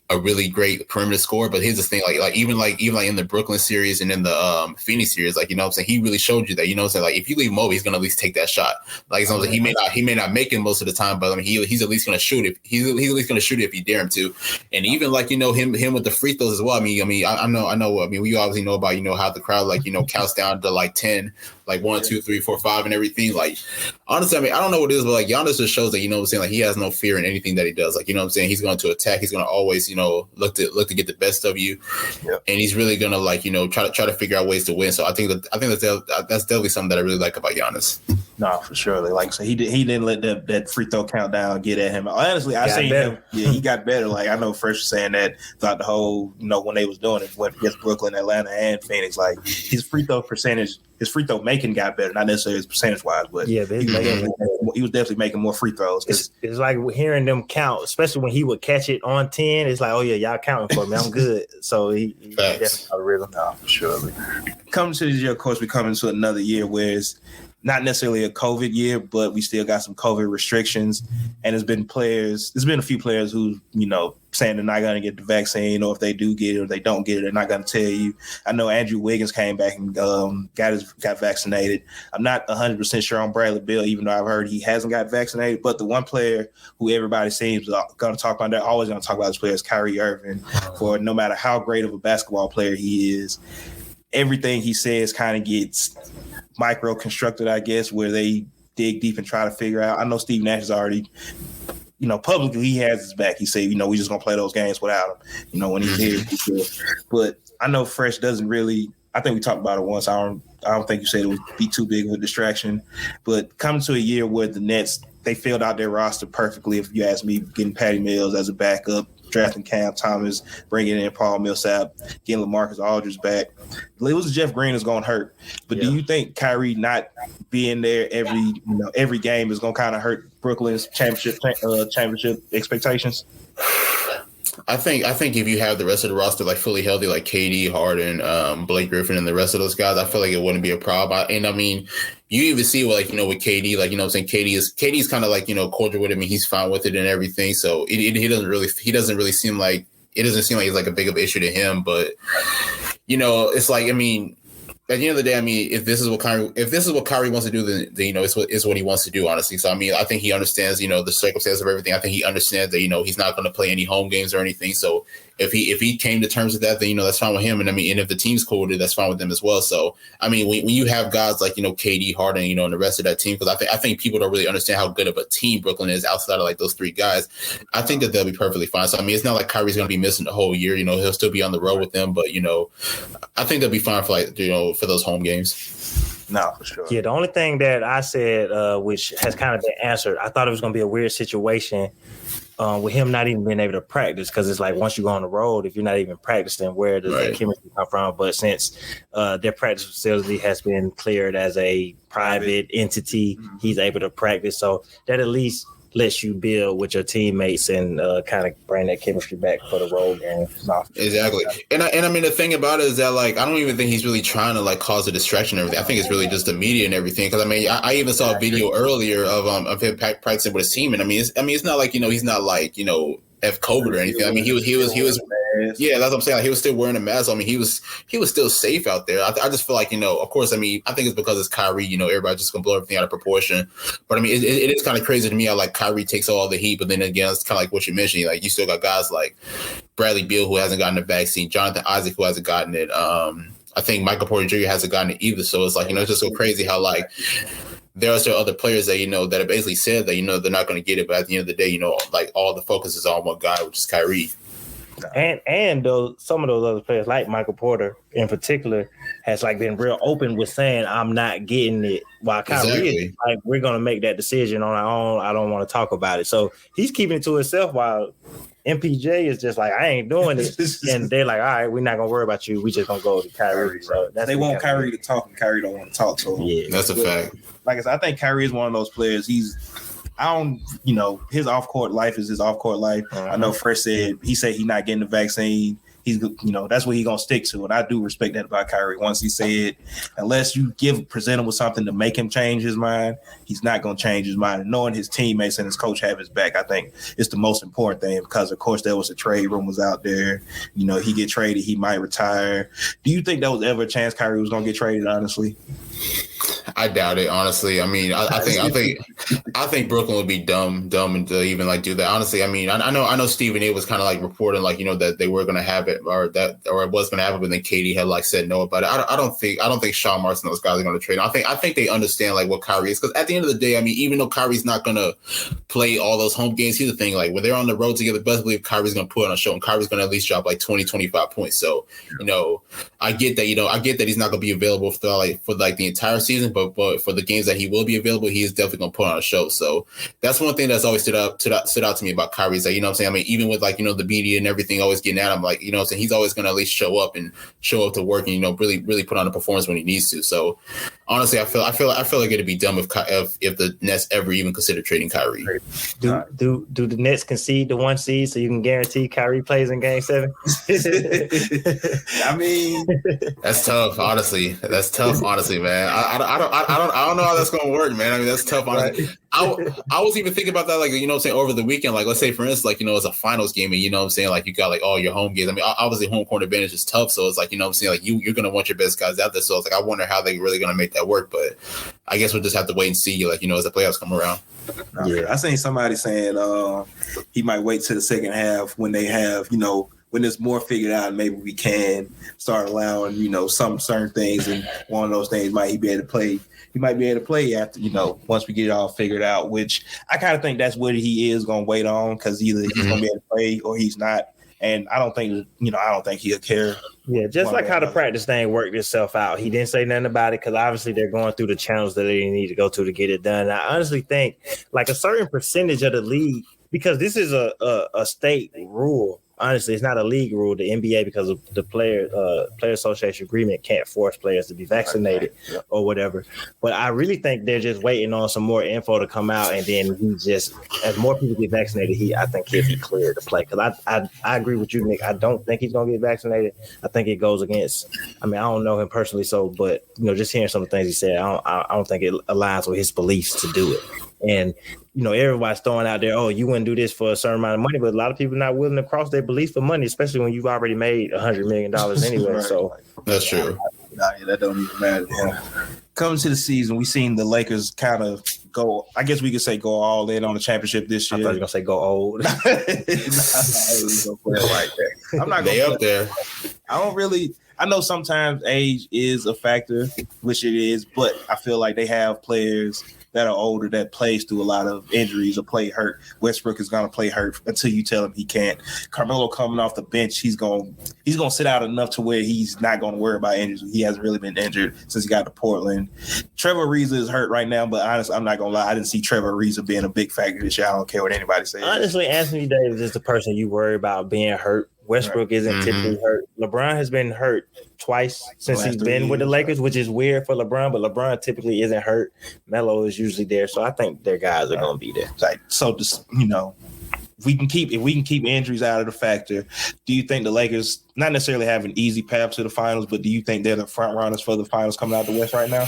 a really great perimeter scorer, but here's the thing, like even in the Brooklyn series and in the Phoenix series, like what I'm saying, he really showed you that like if you leave him over, he's gonna at least take that shot. Like like he may not make it most of the time, but I mean he's at least gonna shoot it. He's at least gonna shoot it if you dare him to. And even him with the free throws as well. I mean we obviously know about how the crowd counts down to like 10. Like 1, 2, 3, 4, 5, and everything. Like, honestly, I mean, I don't know what it is, but like Giannis just shows that like he has no fear in anything that he does. Like, he's going to attack. He's going to always look to get the best of you, and he's really going to try to figure out ways to win. So I think that's definitely something that I really like about Giannis. No, for sure. Like so he didn't let that free throw countdown get at him. Honestly, I seen him. Yeah, he got better. Like I know Fresh was saying that throughout the whole when they was doing it against Brooklyn, Atlanta, and Phoenix. Like his free throw percentage. His free throw making got better, not necessarily his percentage wise, but he was definitely making more free throws. It's like hearing them count, especially when he would catch it on 10. It's like, oh yeah, y'all counting for me, I'm good. So he definitely got a rhythm now for sure. Coming to this year, of course, we come into another year where it's not necessarily a COVID year, but we still got some COVID restrictions. And there's been a few players who, saying they're not going to get the vaccine, or if they do get it or they don't get it, they're not going to tell you. I know Andrew Wiggins came back and got vaccinated. I'm not 100% sure on Bradley Beal, even though I've heard he hasn't got vaccinated. But the one player who everybody seems going to talk about, they're always going to talk about this player, is Kyrie Irving. For no matter how great of a basketball player he is, everything he says kind of gets micro-constructed, I guess, where they dig deep and try to figure out. I know Steve Nash is already, publicly he has his back. He said, we just going to play those games without him, when he's here. But I know Fresh doesn't really – I think we talked about it once. I don't think you said it would be too big of a distraction. But coming to a year where the Nets, they filled out their roster perfectly, if you ask me, getting Patty Mills as a backup, drafting Cam Thomas, bringing in Paul Millsap, getting LaMarcus Aldridge back. Losing Jeff Green is going to hurt. But do you think Kyrie not being there every game is going to kind of hurt Brooklyn's championship expectations? I think if you have the rest of the roster like fully healthy, like KD, Harden, Blake Griffin, and the rest of those guys, I feel like it wouldn't be a problem. And I mean, you even see with KD, like I'm saying, KD's kind of like cordial with him, and he's fine with it and everything. So he doesn't really seem like it's like a big of an issue to him. But it's like, I mean, at the end of the day, I mean, if this is what Kyrie wants to do, then it's what he wants to do, honestly. So I mean, I think he understands, the circumstances of everything. I think he understands that, he's not going to play any home games or anything. So if he came to terms with that, then that's fine with him. And I mean, and if the team's cool with it, that's fine with them as well. So I mean, when you have guys like KD, Harden, and the rest of that team, because I think people don't really understand how good of a team Brooklyn is outside of like those three guys. I think that they'll be perfectly fine. So I mean, it's not like Kyrie's going to be missing the whole year. He'll still be on the road with them, but I think they'll be fine for for those home games. No, for sure. Yeah, the only thing that I said, which has kind of been answered, I thought it was going to be a weird situation with him not even being able to practice, because it's like once you go on the road, if you're not even practicing, where does that chemistry come from? But since their practice facility has been cleared as a private entity, he's able to practice. So that at least lets you build with your teammates and kind of bring that chemistry back for the road game. Exactly. And I mean, the thing about it is that, like, I don't even think he's really trying to, like, cause a distraction or everything. I think it's really just the media and everything. Because, I mean, I even saw a video earlier of him practicing with his team. And, I mean, it's not like, he's not, like, COVID or anything. I mean, he was yeah, that's what I'm saying. Like, he was still wearing a mask. I mean, he was still safe out there. I just feel like, of course, I mean, I think it's because it's Kyrie, everybody just gonna blow everything out of proportion. But I mean, it is kind of crazy to me how like Kyrie takes all the heat, but then again, it's kind of like what you mentioned. Like, you still got guys like Bradley Beal who hasn't gotten the vaccine, Jonathan Isaac who hasn't gotten it. I think Michael Porter Jr. hasn't gotten it either. So it's like, it's just so crazy how like there are still other players that, that have basically said that, they're not going to get it. But at the end of the day, like all the focus is on one guy, which is Kyrie. And some of those other players, like Michael Porter in particular, has like been real open with saying, I'm not getting it. While Kyrie is like, we're going to make that decision on our own. I don't want to talk about it. So he's keeping it to himself while MPJ is just like, I ain't doing it. And they're like, all right, we're not going to worry about you. We just going to go to Kyrie. So they want Kyrie to talk, and Kyrie don't want to talk. So yeah, that's a fact. Like I said, I think Kyrie is one of those players. His off-court life is his off-court life. Uh-huh. I know Fresh said he's not getting the vaccine. He's, that's what he's going to stick to. And I do respect that about Kyrie. Once he said, unless you present him with something to make him change his mind, he's not going to change his mind. And knowing his teammates and his coach have his back, I think it's the most important thing, because of course there was a trade rumors out there. He get traded, he might retire. Do you think there was ever a chance Kyrie was going to get traded, honestly? I doubt it, honestly. I mean, I think Brooklyn would be dumb to even like do that. Honestly, I mean, I know Stephen A was kind of like reporting like, that they were going to have it or it was going to happen, but then Katie had like said no about it. I don't think Sean Marks and those guys are going to trade. I think they understand like what Kyrie is, because at the end of the day, I mean, even though Kyrie's not going to play all those home games, here's the thing: like when they're on the road together, best believe Kyrie's going to put on a show, and Kyrie's going to at least drop like 20-25 points. So I get that he's not going to be available for the entire season, but for the games that he will be available, he is definitely going to put on a show. So that's one thing that's always stood out to me about Kyrie, is that, what I'm saying? I mean, even with like, the media and everything always getting at him, like, what I'm saying? He's always going to at least show up to work and, really, really put on a performance when he needs to. So honestly, I feel like it'd be dumb if the Nets ever even consider trading Kyrie. Do the Nets concede the 1 seed so you can guarantee Kyrie plays in Game 7? I mean, that's tough. Honestly, man. I don't know how that's gonna work, man. I mean, that's tough. Honestly. I was even thinking about that, like, what I'm saying, over the weekend. Like, let's say, for instance, like, it's a finals game, and what I'm saying, like, you got like all your home games. I mean, obviously, home court advantage is tough, so it's like, what I'm saying, like, you're gonna want your best guys out there. So it's like, I wonder how they're really gonna make that work. But I guess we'll just have to wait and see, like, as the playoffs come around. Yeah, I seen somebody saying he might wait till the second half when they have, when it's more figured out, maybe we can start allowing, some certain things, and one of those things might he be able to play. He might be able to play after, once we get it all figured out, which I kind of think that's what he is going to wait on, because either he's going to be able to play or he's not. And I don't think he'll care. Yeah, just like how the practice thing worked itself out. He didn't say nothing about it because obviously they're going through the channels that they need to go to get it done. And I honestly think like a certain percentage of the league, because this is a state rule. Honestly, it's not a league rule, the NBA, because of the player association agreement can't force players to be vaccinated or whatever. But I really think they're just waiting on some more info to come out, and then as more people get vaccinated, I think he'll be clear to play. Because I agree with you, Nick. I don't think he's going to get vaccinated. I think it goes against. I mean, I don't know him personally, but just hearing some of the things he said, I don't think it aligns with his beliefs to do it. And everybody's throwing out there, oh, you wouldn't do this for a certain amount of money, but a lot of people are not willing to cross their beliefs for money, especially when you've already made $100 million anyway. Right. So that's true. That don't even matter. Yeah. Coming to the season, we've seen the Lakers kind of go, I guess we could say, go all in on the championship this year. I thought you were going to say go old. I'm not going to up there. I know sometimes age is a factor, which it is, but I feel like they have players that are older that plays through a lot of injuries or play hurt. Westbrook is going to play hurt until you tell him he can't. Carmelo coming off the bench, he's going to sit out enough to where he's not going to worry about injuries. He hasn't really been injured since he got to Portland. Trevor Ariza is hurt right now, but honestly, I'm not going to lie, I didn't see Trevor Ariza being a big factor this year. I don't care what anybody says. Honestly, Anthony Davis is the person you worry about being hurt. Westbrook isn't typically hurt. LeBron has been hurt twice since he's been with the Lakers, which is weird for LeBron, but LeBron typically isn't hurt. Melo is usually there, so I think their guys are going to be there. If we can keep injuries out of the factor, do you think the Lakers not necessarily have an easy path to the finals, but do you think they're the front runners for the finals coming out the West right now?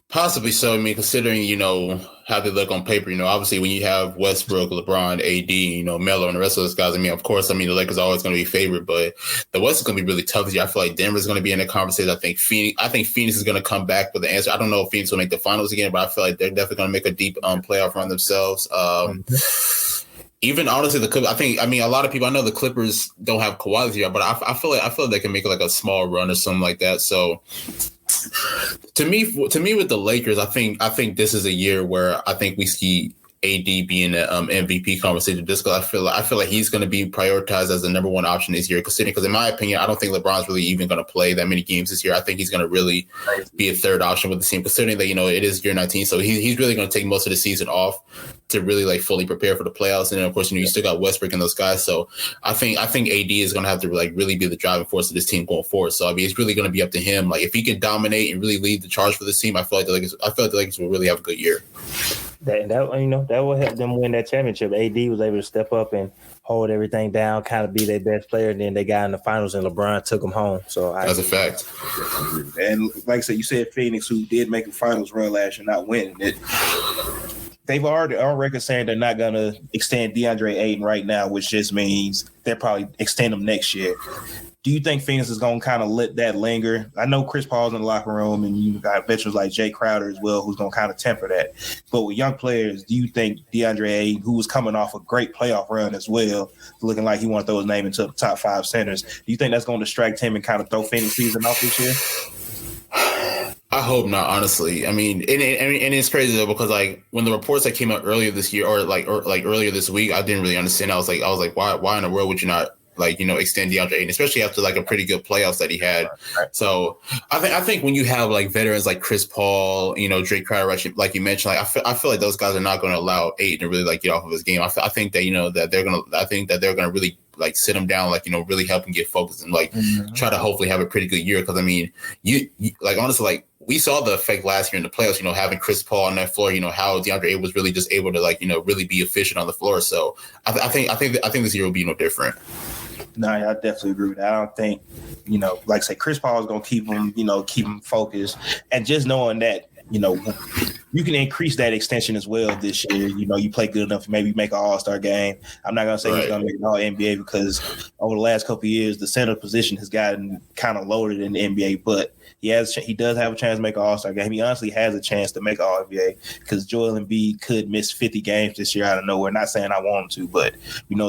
Possibly so. I mean, considering, how they look on paper, obviously when you have Westbrook, LeBron, AD, Melo, and the rest of those guys, of course, the Lakers are always going to be favored, but the West is going to be really tough this year. I feel like Denver's going to be in the conversation. I think Phoenix is going to come back with the answer. I don't know if Phoenix will make the finals again, but I feel like they're definitely going to make a deep playoff run themselves. Even honestly, the Clippers. A lot of people. I know the Clippers don't have Kawhi this year, but I feel like they can make like a small run or something like that. So, to me, with the Lakers, I think this is a year where I think we see AD being the MVP conversation. Just because I feel like he's going to be prioritized as the number one option this year. Because in my opinion, I don't think LeBron's really even going to play that many games this year. I think he's going to really be a third option with the team. Considering that it is year 19, so he's really going to take most of the season off to really like fully prepare for the playoffs. And then of course, you still got Westbrook and those guys. So I think AD is going to have to like really be the driving force of this team going forward. So it's really going to be up to him. Like if he can dominate and really lead the charge for this team, I feel like the Lakers will really have a good year. That will help them win that championship. AD was able to step up and hold everything down, kind of be their best player. And then they got in the finals, and LeBron took them home. So that's a fact. And like I said, you said Phoenix, who did make a finals run last year, not winning it. They've already on record saying they're not going to extend DeAndre Ayton right now, which just means they'll probably extend him next year. Do you think Phoenix is going to kind of let that linger? I know Chris Paul's in the locker room, and you got veterans like Jay Crowder as well, who's going to kind of temper that. But with young players, do you think DeAndre Ayton, who was coming off a great playoff run as well, looking like he wanted to throw his name into the top 5 centers, do you think that's going to distract him and kind of throw Phoenix season off this year? I hope not, honestly. And it's crazy though, because like when the reports that came out earlier this year or earlier this week, I didn't really understand. I was like, why in the world would you not extend DeAndre Ayton, especially after like a pretty good playoffs that he had. So I think when you have like veterans like Chris Paul, Drake Crowder, like you mentioned, like I feel like those guys are not going to allow Ayton to really like get off of his game. I think that that they're gonna really like sit him down, like really help him get focused and like try to hopefully have a pretty good year. Because you like honestly like. We saw the effect last year in the playoffs, having Chris Paul on that floor, how DeAndre Ayton was really just able to really be efficient on the floor. So I think this year will be no different. No, I definitely agree with that. I don't think, like I say, Chris Paul is going to keep him focused. And just knowing that, you can increase that extension as well this year. You play good enough to maybe make an all-star game. I'm not going to say he's going to make an all-NBA because over the last couple of years, the center position has gotten kind of loaded in the NBA, but he does have a chance to make an all-star game. He honestly has a chance to make all-NBA because Joel Embiid could miss 50 games this year out of nowhere. Not saying I want him to, but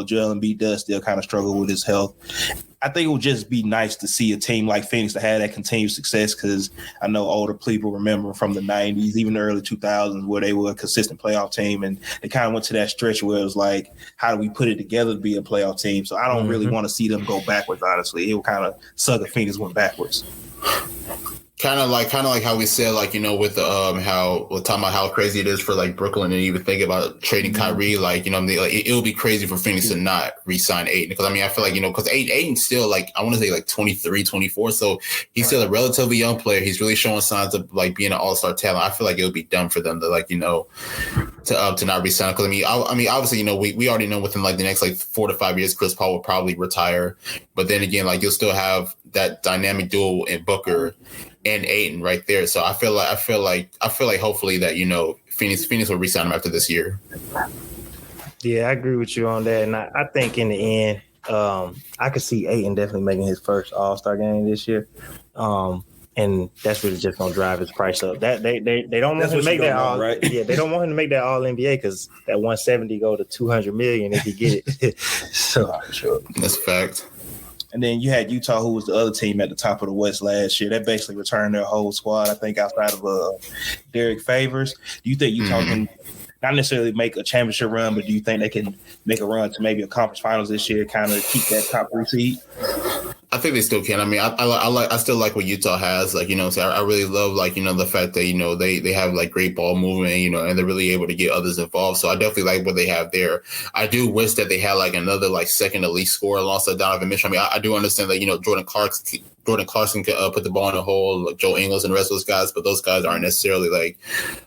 Joel Embiid does still kind of struggle with his health. I think it would just be nice to see a team like Phoenix to have that continued success because I know older people remember from the 90s, even the early 2000s, where they were a consistent playoff team, and they kind of went to that stretch where it was like, how do we put it together to be a playoff team? So I don't really want to see them go backwards, honestly. It would kind of suck if Phoenix went backwards. Kind of like how we said, with the how we're talking about how crazy it is for like Brooklyn and even think about trading Kyrie, it would be crazy for Phoenix to not re-sign Ayton because I feel like because Ayton's still I want to say 23, 24, so he's still a relatively young player. He's really showing signs of being an all-star talent. I feel like it would be dumb for them to to not re-sign because obviously we already know within the next 4 to 5 years Chris Paul will probably retire, but then again you'll still have that dynamic duo in Booker and Ayton right there. So I feel like hopefully that Phoenix will re-sign him after this year. Yeah, I agree with you on that, and I think in the end, I could see Ayton definitely making his first All-Star game this year, and that's really just gonna drive his price up. That they don't want him to make that all right. Yeah, they don't want him to make that All NBA because that 170 go to 200 million if he get it. So sure, that's a fact. And then you had Utah, who was the other team at the top of the West last year. They basically returned their whole squad, I think, outside of Derek Favors. Do you think Utah can not necessarily make a championship run, but do you think they can make a run to maybe a conference finals this year, kind of keep that top 3 seed? I think they still can. I still like what Utah has. So I really love the fact that they have great ball movement, and they're really able to get others involved. So I definitely like what they have there. I do wish that they had another second elite scorer alongside Donovan Mitchell. I do understand that Jordan Jordan Clarkson can put the ball in the hole, like Joe Ingles and the rest of those guys, but those guys aren't necessarily like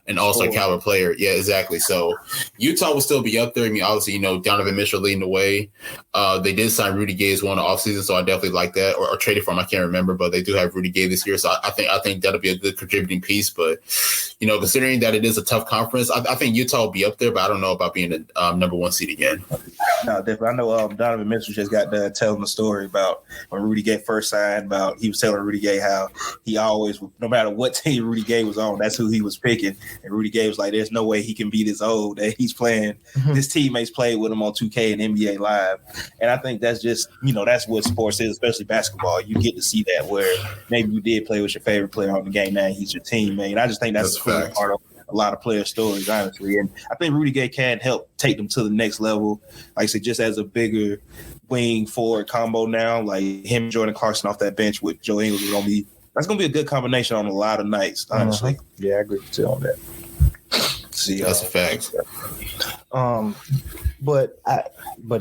an all-star caliber player. Yeah, exactly. So Utah will still be up there. I mean, obviously, Donovan Mitchell leading the way. They did sign Rudy Gay as well in the offseason, so I definitely like that. Or traded for him, I can't remember, but they do have Rudy Gay this year, so I think that'll be a good contributing piece. But considering that it is a tough conference, I think Utah will be up there, but I don't know about being the number one seed again. No, definitely. I know Donovan Mitchell just got done telling the story about when Rudy Gay first signed. About he was telling Rudy Gay how he always, no matter what team Rudy Gay was on, that's who he was picking. And Rudy Gay was like, "There's no way he can be this old that he's playing." His teammates played with him on 2K and NBA Live, and I think that's just that's what sports is, especially basketball. You get to see that where maybe you did play with your favorite player on the game. Now he's your teammate. And I just think that's a cool part of a lot of player stories, honestly. And I think Rudy Gay can help take them to the next level. Like I said, just as a bigger wing forward combo now, like him and Jordan Clarkson off that bench with Joe Ingles that's gonna be a good combination on a lot of nights, honestly. Yeah, I agree with you on that. That's a fact. But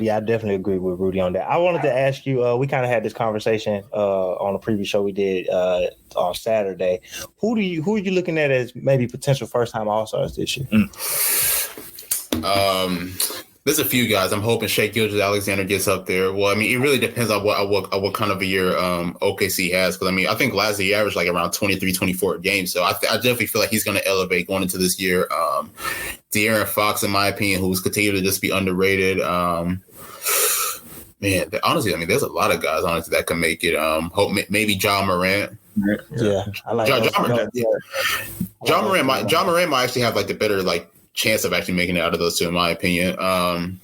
yeah, I definitely agree with Rudy on that. I wanted to ask you, we kind of had this conversation on a previous show we did on Saturday. Who are you looking at as maybe potential first time All-Stars this year? There's a few guys. I'm hoping Shai Gilgeous-Alexander gets up there. Well, I mean, it really depends on what kind of a year OKC has. Because, I mean, I think last year he averaged like around 23, 24 games. So I definitely feel like he's going to elevate going into this year. De'Aaron Fox, in my opinion, who's continued to just be underrated. Man, honestly, I mean, there's a lot of guys, honestly, that can make it. Hope maybe John Morant. Yeah, I like John Morant might actually have like the better chance of actually making it out of those two, in my opinion. I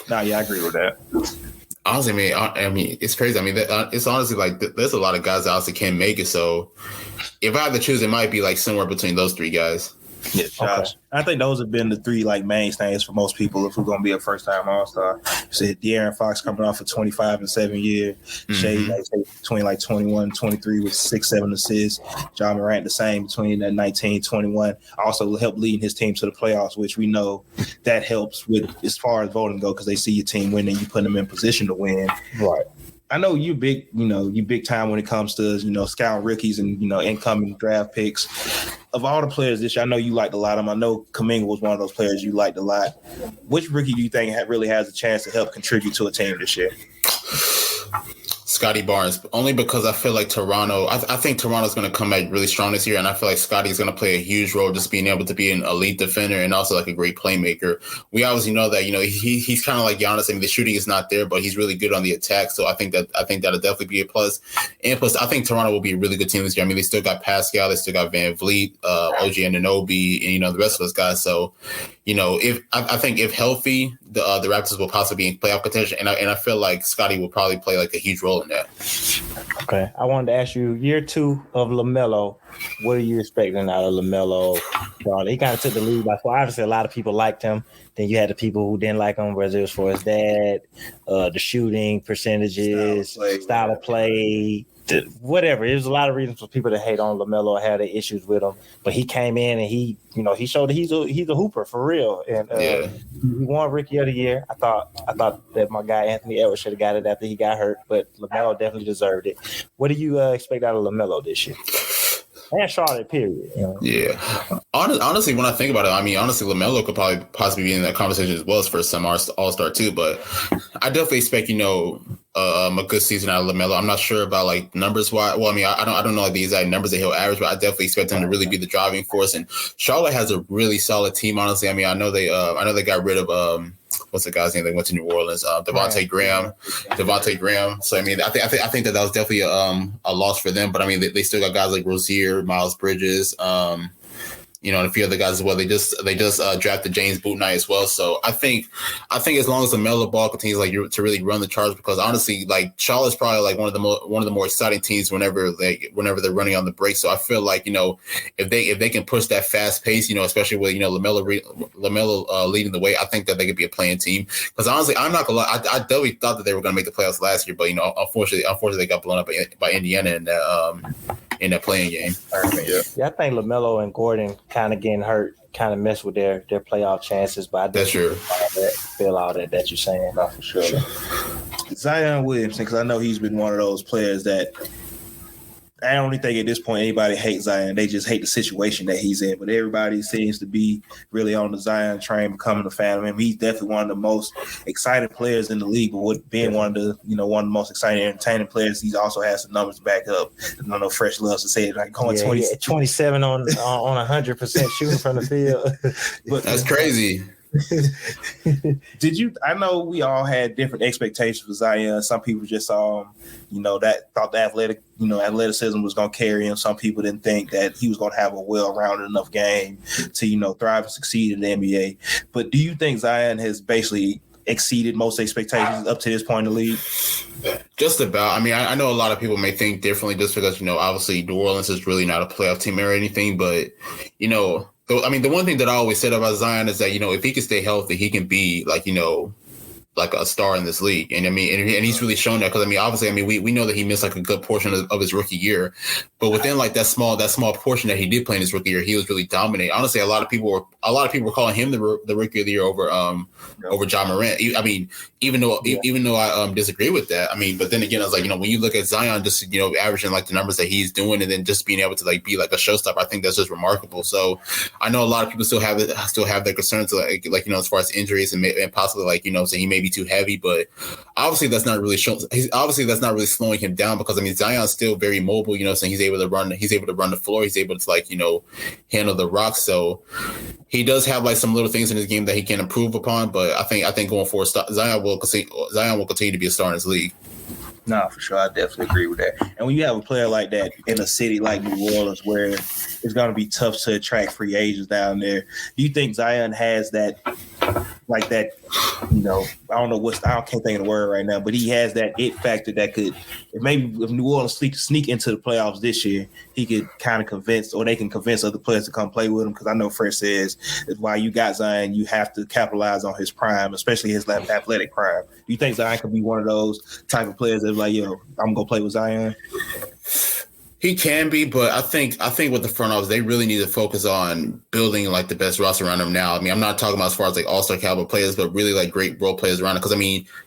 agree with that. Honestly, I mean, it's crazy. I mean, it's honestly like there's a lot of guys that honestly can't make it. So if I had to choose, it might be like somewhere between those three guys. Yeah, Josh. Okay. I think those have been the three mainstays for most people if we're going to be a first-time All-Star. You said De'Aaron Fox coming off a 25 and 7 year. Shai between 21 and 23 with 6-7 assists. John Morant the same between that 19-21. Also helped leading his team to the playoffs, which we know that helps with as far as voting go because they see your team win and you put them in position to win. Right. I know you big time when it comes to, scouting rookies and, incoming draft picks. Of all the players this year, I know you liked a lot of them. I know Kuminga was one of those players you liked a lot. Which rookie do you think really has a chance to help contribute to a team this year? Scotty Barnes, only because I feel like Toronto, I think Toronto's going to come back really strong this year, and I feel like Scotty's going to play a huge role just being able to be an elite defender and also like a great playmaker. We obviously know that, he's kind of like Giannis. I mean, the shooting is not there, but he's really good on the attack, so I think that'll definitely be a plus. And plus, I think Toronto will be a really good team this year. I mean, they still got Pascal, they still got Van Vliet, OG Anunoby, and, the rest of those guys. So, I think if healthy, the Raptors will possibly be in playoff contention, and I feel like Scotty will probably play like a huge role in that. Okay, I wanted to ask you, year 2 of LaMelo, what are you expecting out of LaMelo? He kind of took the lead by far. Obviously, a lot of people liked him. Then you had the people who didn't like him, whether it was for his dad, the shooting percentages, style of play. Whatever. There's a lot of reasons for people to hate on LaMelo or have their issues with him. But he came in and he showed that he's a hooper for real. And he won Rookie of the Year. I thought that my guy Anthony Edwards should have got it after he got hurt, but LaMelo definitely deserved it. What do you expect out of LaMelo this year? And Charlotte, period. Yeah. Honestly, when I think about it, I mean, honestly, LaMelo could probably possibly be in that conversation as well as first time All-Star too. But I definitely expect, a good season out of LaMelo. I'm not sure about numbers wise. Well, I mean, I don't know the exact numbers that he'll average, but I definitely expect him to really be the driving force. And Charlotte has a really solid team, honestly. I mean, I know they got rid of what's the guy's name? They went to New Orleans. Devontae Graham. So I mean, I think that was definitely a loss for them. But I mean, they still got guys like Rozier, Miles Bridges, and a few other guys as well. They just drafted James Bouknight as well. So I think as long as the LaMelo Ball continues to really run the charge, because honestly, Charlotte's probably one of the more exciting teams whenever they're running on the break. So I feel like if they can push that fast pace, especially with LaMelo leading the way, I think that they could be a playing team. Because honestly, I'm not gonna lie, I definitely thought that they were gonna make the playoffs last year, but unfortunately they got blown up by Indiana in that playing game. Yeah, I think LaMelo and Gordon kind of getting hurt kind of mess with their playoff chances, but I that's true. Feel all that you're saying, not for sure. Zion Williamson, because I know he's been one of those players that I don't think at this point anybody hates Zion. They just hate the situation that he's in. But everybody seems to be really on the Zion train, becoming a fan of him. He's definitely one of the most exciting players in the league. But with being one of the most exciting, entertaining players, he also has some numbers to back up. I know Fresh loves to say it, like going 27 on 100% shooting from the field. But that's crazy. I know we all had different expectations for Zion. Some people just saw him, that thought the athleticism was going to carry him. Some people didn't think that he was going to have a well-rounded enough game to, thrive and succeed in the NBA. But do you think Zion has basically exceeded most expectations up to this point in the league? Just about. I mean, I know a lot of people may think differently just because, obviously New Orleans is really not a playoff team or anything, but, the one thing that I always said about Zion is that, if he can stay healthy, he can be like a star in this league. And he's really shown that because, obviously, we know that he missed like a good portion of his rookie year, but within like that small portion that he did play in his rookie year, he was really dominating. Honestly, a lot of people were calling him the rookie of the year over John Morant. Even though I disagree with that. But then again, I was like, when you look at Zion just, averaging like the numbers that he's doing and then just being able to like be like a showstopper, I think that's just remarkable. So I know a lot of people still have their concerns like as far as injuries and possibly so he may be too heavy, but obviously that's not really slowing him down because Zion's still very mobile, so he's able to run the floor, he's able to handle the rock. So he does have like some little things in his game that he can improve upon, but I think going forward, Zion will continue to be a star in his league. No, for sure. I definitely agree with that. And when you have a player like that in a city like New Orleans, where it's going to be tough to attract free agents down there, do you think Zion has that, like that, I can't think of the word right now, but he has that it factor that could, if New Orleans sneak into the playoffs this year, he could kind of convince, or they can convince other players to come play with him. Because I know Fresh says that while you got Zion, you have to capitalize on his prime, especially his athletic prime. Do you think Zion could be one of those type of players that's like, I'm gonna play with Zion? He can be, but I think with the front office, they really need to focus on building like the best roster around him now. I'm not talking about as far as like all-star caliber players, but really like great role players around him. Because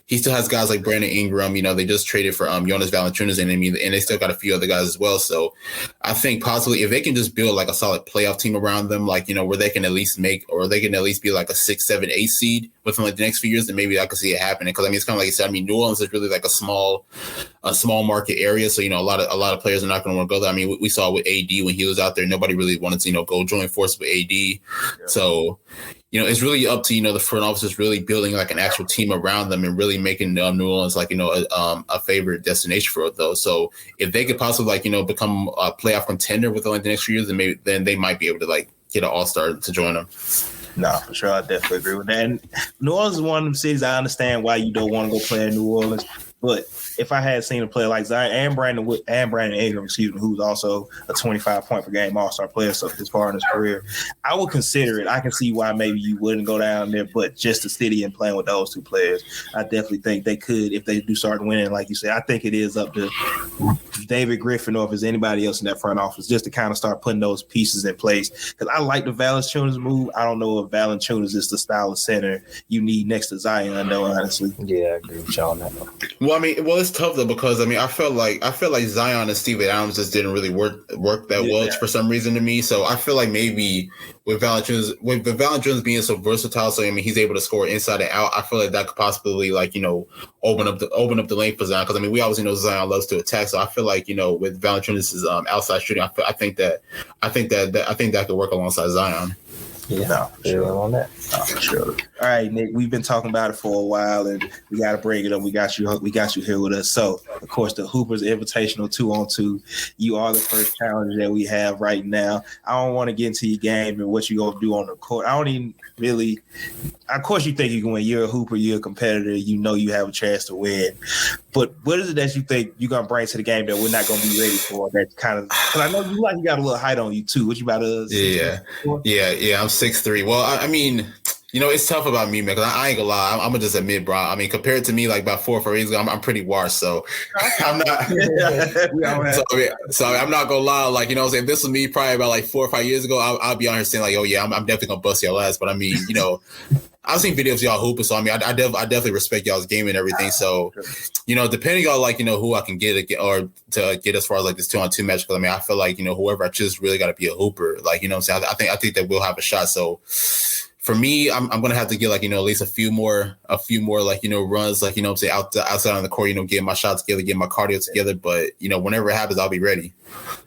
he still has guys like Brandon Ingram. They just traded for Jonas Valanciunas, and they still got a few other guys as well. So I think possibly if they can just build like a solid playoff team around them, like where they can at least be like a 6, 7, 8 seed within like the next few years, then maybe I could see it happening. Because it's kind of like you said. New Orleans is really like a small market area, so a lot of players are not going to want to go there. We saw with AD when he was out there, nobody really wanted to go join forces with AD. Yeah. So it's really up to the front office is really building like an actual team around them and really making New Orleans like a favorite destination for those. So if they could possibly become a playoff contender within like the next few years, then they might be able to like get an all-star to join them. No, for sure. I definitely agree with that. And New Orleans is one of them cities. I understand why you don't want to go play in New Orleans, but if I had seen a player like Zion and Brandon Ingram, who's also a 25-point per game All-Star player so this far in his career, I would consider it. I can see why maybe you wouldn't go down there, but just the city and playing with those two players, I definitely think they could if they do start winning. Like you said, I think it is up to David Griffin or if it's anybody else in that front office just to kind of start putting those pieces in place. Because I like the Valanciunas move. I don't know if Valanciunas is the style of center you need next to Zion, though, honestly. Yeah, I agree with y'all on that. Well, it's tough though because I feel like Zion and Steven Adams just didn't really work that well for some reason to me. So I feel like maybe with Valanciunas being so versatile, so he's able to score inside and out. I feel like that could possibly open up the lane for Zion because we obviously know Zion loves to attack. So I feel like with Valanciunas' outside shooting, I think that could work alongside Zion. Yeah, sure on that. For sure. All right, Nick, we've been talking about it for a while, and we got to bring it up. We got you here with us. So, of course, the Hoopers Invitational 2-on-2. You are the first challenger that we have right now. I don't want to get into your game and what you're going to do on the court. I don't even really – of course, you think you can win. You're a Hooper. You're a competitor. You know you have a chance to win. But what is it that you think you're going to bring to the game that we're not going to be ready for? That kind of – because I know you got a little height on you, too. What you about to – Yeah, I'm 6'3". Well, it's tough about me, man, because I ain't gonna lie. I'm gonna just admit, bro. Compared to me, like about 4 or 5 years ago, I'm pretty washed. So I'm not. So I'm not gonna lie. Like, if this was me probably about like 4 or 5 years ago, I'll be on here saying like, oh yeah, I'm definitely gonna bust your ass. But I've seen videos of y'all hooping, so I mean, I definitely respect y'all's game and everything. So, depending on like who I can get or to get as far as like this 2-on-2 match, because I mean, I feel like whoever I choose really got to be a hooper. Like I'm saying, I think that we'll have a shot. So. For me, I'm gonna have to get like at least a few more like runs like I'm saying outside on the court, get my shots together, get my cardio together. But whenever it happens, I'll be ready.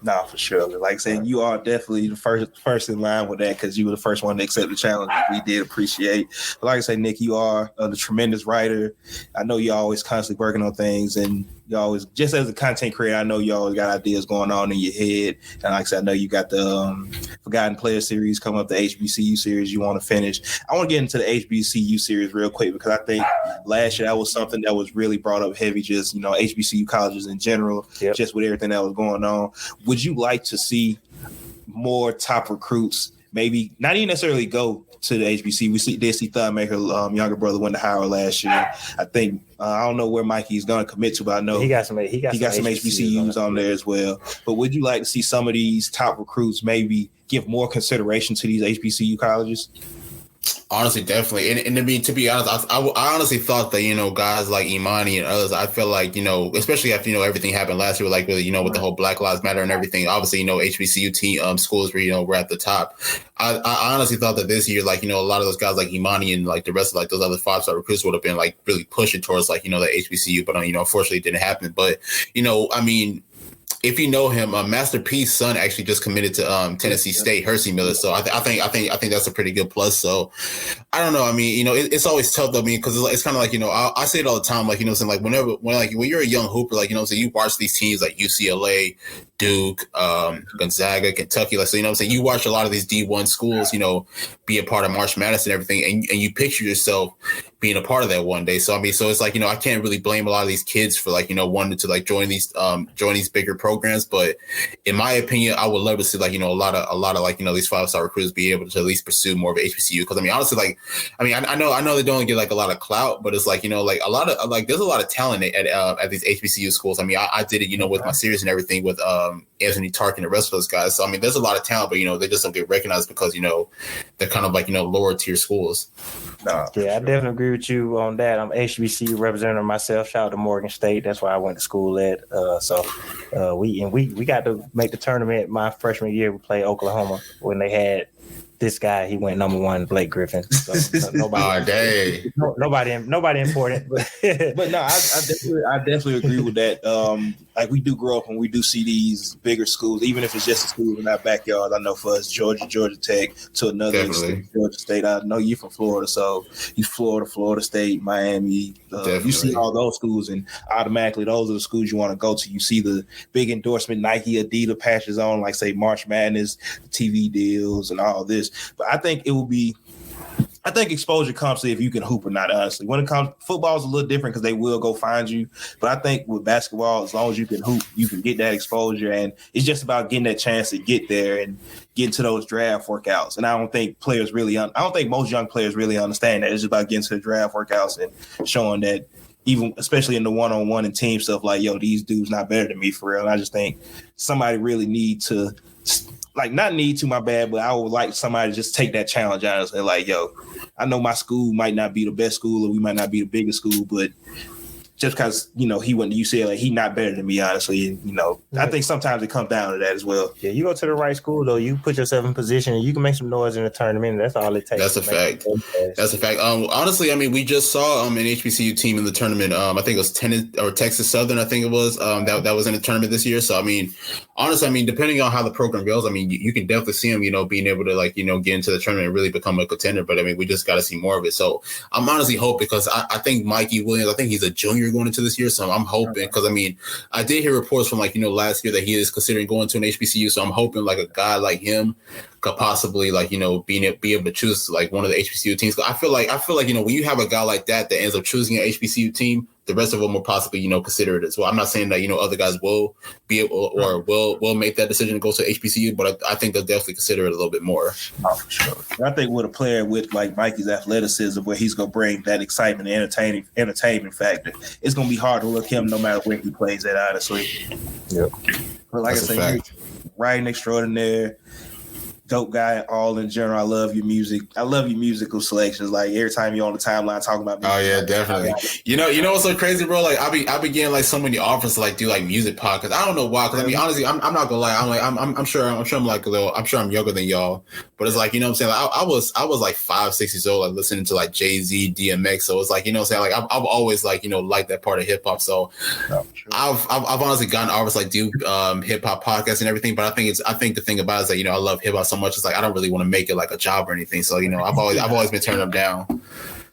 Nah, for sure. Like saying, you are definitely the first in line with that because you were the first one to accept the challenge. We did appreciate. But like I say, Nick, you are a tremendous writer. I know you're always constantly working on things, and you always, just as a content creator, I know you always got ideas going on in your head. And like I said, I know you got the Forgotten Player series coming up, the HBCU series you want to finish. I want to get into the HBCU series real quick because I think last year that was something that was really brought up heavy, just, HBCU colleges in general, just with everything that was going on. Would you like to see more top recruits, maybe not even necessarily go to the HBC? We did see Thudmaker, younger brother, went to Howard last year. I think I don't know where Mikey's going to commit to, but I know he got some HBCUs on there as well. But would you like to see some of these top recruits maybe give more consideration to these HBCU colleges? Honestly, definitely. And to be honest, I honestly thought that, guys like Imani and others, I feel like, especially after, everything happened last year, like with, with the whole Black Lives Matter and everything, obviously, HBCU team schools were at the top. I honestly thought that this year, like, a lot of those guys like Imani and like the rest of like those other 5-star recruits would have been like really pushing towards like, the HBCU, but, unfortunately it didn't happen. But, I mean, if you know him, Master P's son actually just committed to Tennessee State, Hersey Miller. So I think that's a pretty good plus. So I don't know. I mean, it's always tough though. I mean, because it's kind of like I say it all the time. Like saying like when you're a young hooper, like so you watch these teams like UCLA, Duke, Gonzaga, Kentucky. Like so, saying you watch a lot of these D1 schools, be a part of March Madness and everything, and you picture yourself being a part of that one day. So I mean, so it's like I can't really blame a lot of these kids for like wanting to like join these bigger programs. But in my opinion, I would love to see like a lot of like these 5-star recruits be able to at least pursue more of HBCU. Because I mean, honestly, I know they don't get like a lot of clout, but it's like like a lot of like there's a lot of talent at these HBCU schools. I mean, I did it with my series and everything with Anthony Tark and the rest of those guys. So I mean, there's a lot of talent, but they just don't get recognized because they're kind of like lower tier schools. Yeah, I definitely agree with you on that. I'm HBCU representative myself. Shout out to Morgan State. That's where I went to school at. We got to make the tournament my freshman year. We played Oklahoma when they had this guy. He went number 1, Blake Griffin. So nobody important. But no, I definitely agree with that. Like we do grow up and we do see these bigger schools, even if it's just a school in our backyard. I know for us, Georgia Tech to another extent, Georgia State. I know you're from Florida, so you Florida State, Miami. You see all those schools, and automatically those are the schools you want to go to. You see the big endorsement Nike, Adidas patches on, like say March Madness, the TV deals, and all this. But I think exposure comes to if you can hoop or not, honestly. When it comes, football is a little different because they will go find you. But I think with basketball, as long as you can hoop, you can get that exposure. And it's just about getting that chance to get there and get into those draft workouts. And I don't think most young players really understand that. It's just about getting to the draft workouts and showing that, even especially in the one-on-one and team stuff, like, yo, these dudes not better than me for real. And I just think somebody really need to, like, not need to, my bad, but I would like somebody to just take that challenge honestly. Like, yo, I know my school might not be the best school or we might not be the biggest school, but just because, he went to UCLA, he not better than me, honestly. And, I think sometimes it comes down to that as well. Yeah, you go to the right school, though. You put yourself in position and you can make some noise in the tournament. And that's all it takes. That's a fact. That's a fact. Honestly, I mean, we just saw an HBCU team in the tournament. I think it was Texas Southern, I think it was, that was in the tournament this year. So, I mean, honestly, depending on how the program goes, I mean, you can definitely see them, being able to, like, get into the tournament and really become a contender. But, I mean, we just got to see more of it. So, I'm honestly hoping because I think Mikey Williams, I think he's a junior going into this year. So I'm hoping, because I mean, I did hear reports from last year that he is considering going to an HBCU. So I'm hoping like a guy like him could possibly be able to choose like one of the HBCU teams. I feel like when you have a guy like that ends up choosing an HBCU team, the rest of them will possibly consider it as well. I'm not saying that other guys will be able or will make that decision to go to HBCU, but I think they'll definitely consider it a little bit more. Oh, for sure. I think with a player with like Mikey's athleticism, where he's gonna bring that excitement and entertainment factor, it's gonna be hard to look him no matter where he plays at, honestly. Yep. But like I said, writing extraordinaire. dope guy all in general. I love your music. I love your musical selections. Like every time you're on the timeline talking about music. Oh yeah, definitely. You know what's so crazy, bro? Like I be getting like so many offers to like do like music podcasts. I don't know why. Because I mean, honestly, I'm not gonna lie. I'm sure I'm like a little. I'm sure I'm younger than y'all. But it's like, you know what I'm saying? Like, I was like 5, 6 years old, like listening to like Jay-Z, DMX. So it's like, you know what I'm saying? Like I've always like, you know, liked that part of hip hop. So I've honestly gotten offers like do hip hop podcasts and everything. But I think the thing about it is that, you know, I love hip hop so much. It's like I don't really want to make it like a job or anything. So, you know, I've always been turning them down.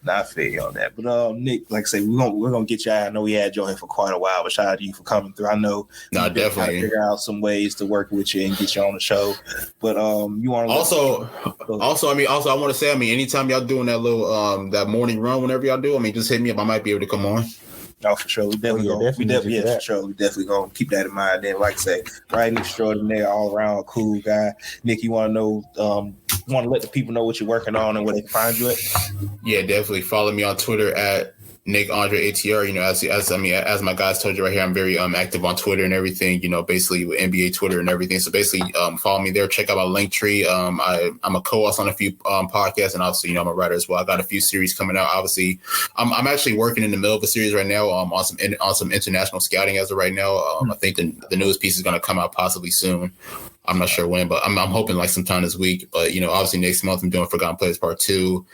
I feel you on that. But Nick, like I say, we're gonna get you out. I know we had you here for quite a while, but shout out to you for coming through. I know definitely figure out some ways to work with you and get you on the show. But you want to also I want to say, I mean, anytime y'all doing that little that morning run, whenever y'all do, I mean, just hit me up. I might be able to come on. Oh, for sure. We definitely for sure. We definitely gonna keep that in mind. Then, like I say, writing extraordinaire, all around cool guy. Nick, you want to know? Want to let the people know what you're working on and where they can find you at? Yeah, definitely. Follow me on Twitter at Nick Andre ATR. You know, as my guys told you right here, I'm very active on Twitter and everything. You know, basically with NBA Twitter and everything. So basically, follow me there. Check out my Linktree. I'm a co-host on a few podcasts, and obviously, you know, I'm a writer as well. I got a few series coming out. Obviously, I'm actually working in the middle of a series right now. On some international scouting as of right now. I think the newest piece is going to come out possibly soon. I'm not sure when, but I'm hoping like sometime this week. But, you know, obviously next month I'm doing Forgotten Players Part 2.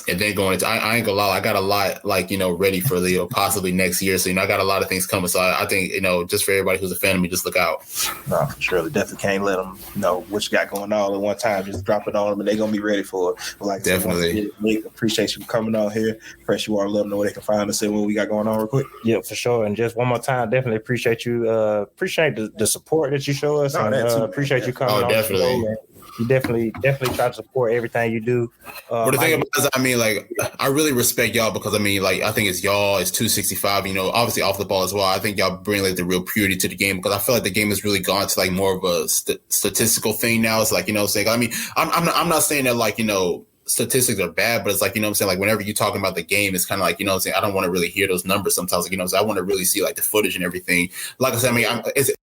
And then going into, I ain't gonna lie, I got a lot like, you know, ready for, you know, possibly next year. So, you know, I got a lot of things coming. So I think, you know, just for everybody who's a fan of me, just look out. No, for sure. Definitely can't let them know what you got going on at one time. Just drop it on them and they're going to be ready for it. But like, definitely. Nick, appreciate you coming on here. Press you want to let them know where they can find us and what we got going on real quick. Yeah, for sure. And just one more time, definitely appreciate you. Appreciate the support that you show us. Appreciate you coming on. Definitely. You definitely try to support everything you do. But the thing about it is, I mean, like, I really respect y'all because, I mean, like, I think it's y'all, it's 265, you know, obviously off the ball as well. I think y'all bring, like, the real purity to the game because I feel like the game has really gone to, like, more of a statistical thing now. It's like, you know what I'm saying? I mean, I'm not saying that, like, you know, statistics are bad, but it's like, you know what I'm saying? Like, whenever you're talking about the game, it's kind of like, you know what I'm saying? I don't want to really hear those numbers sometimes. Like, you know, so I want to really see, like, the footage and everything. Like I said, I mean,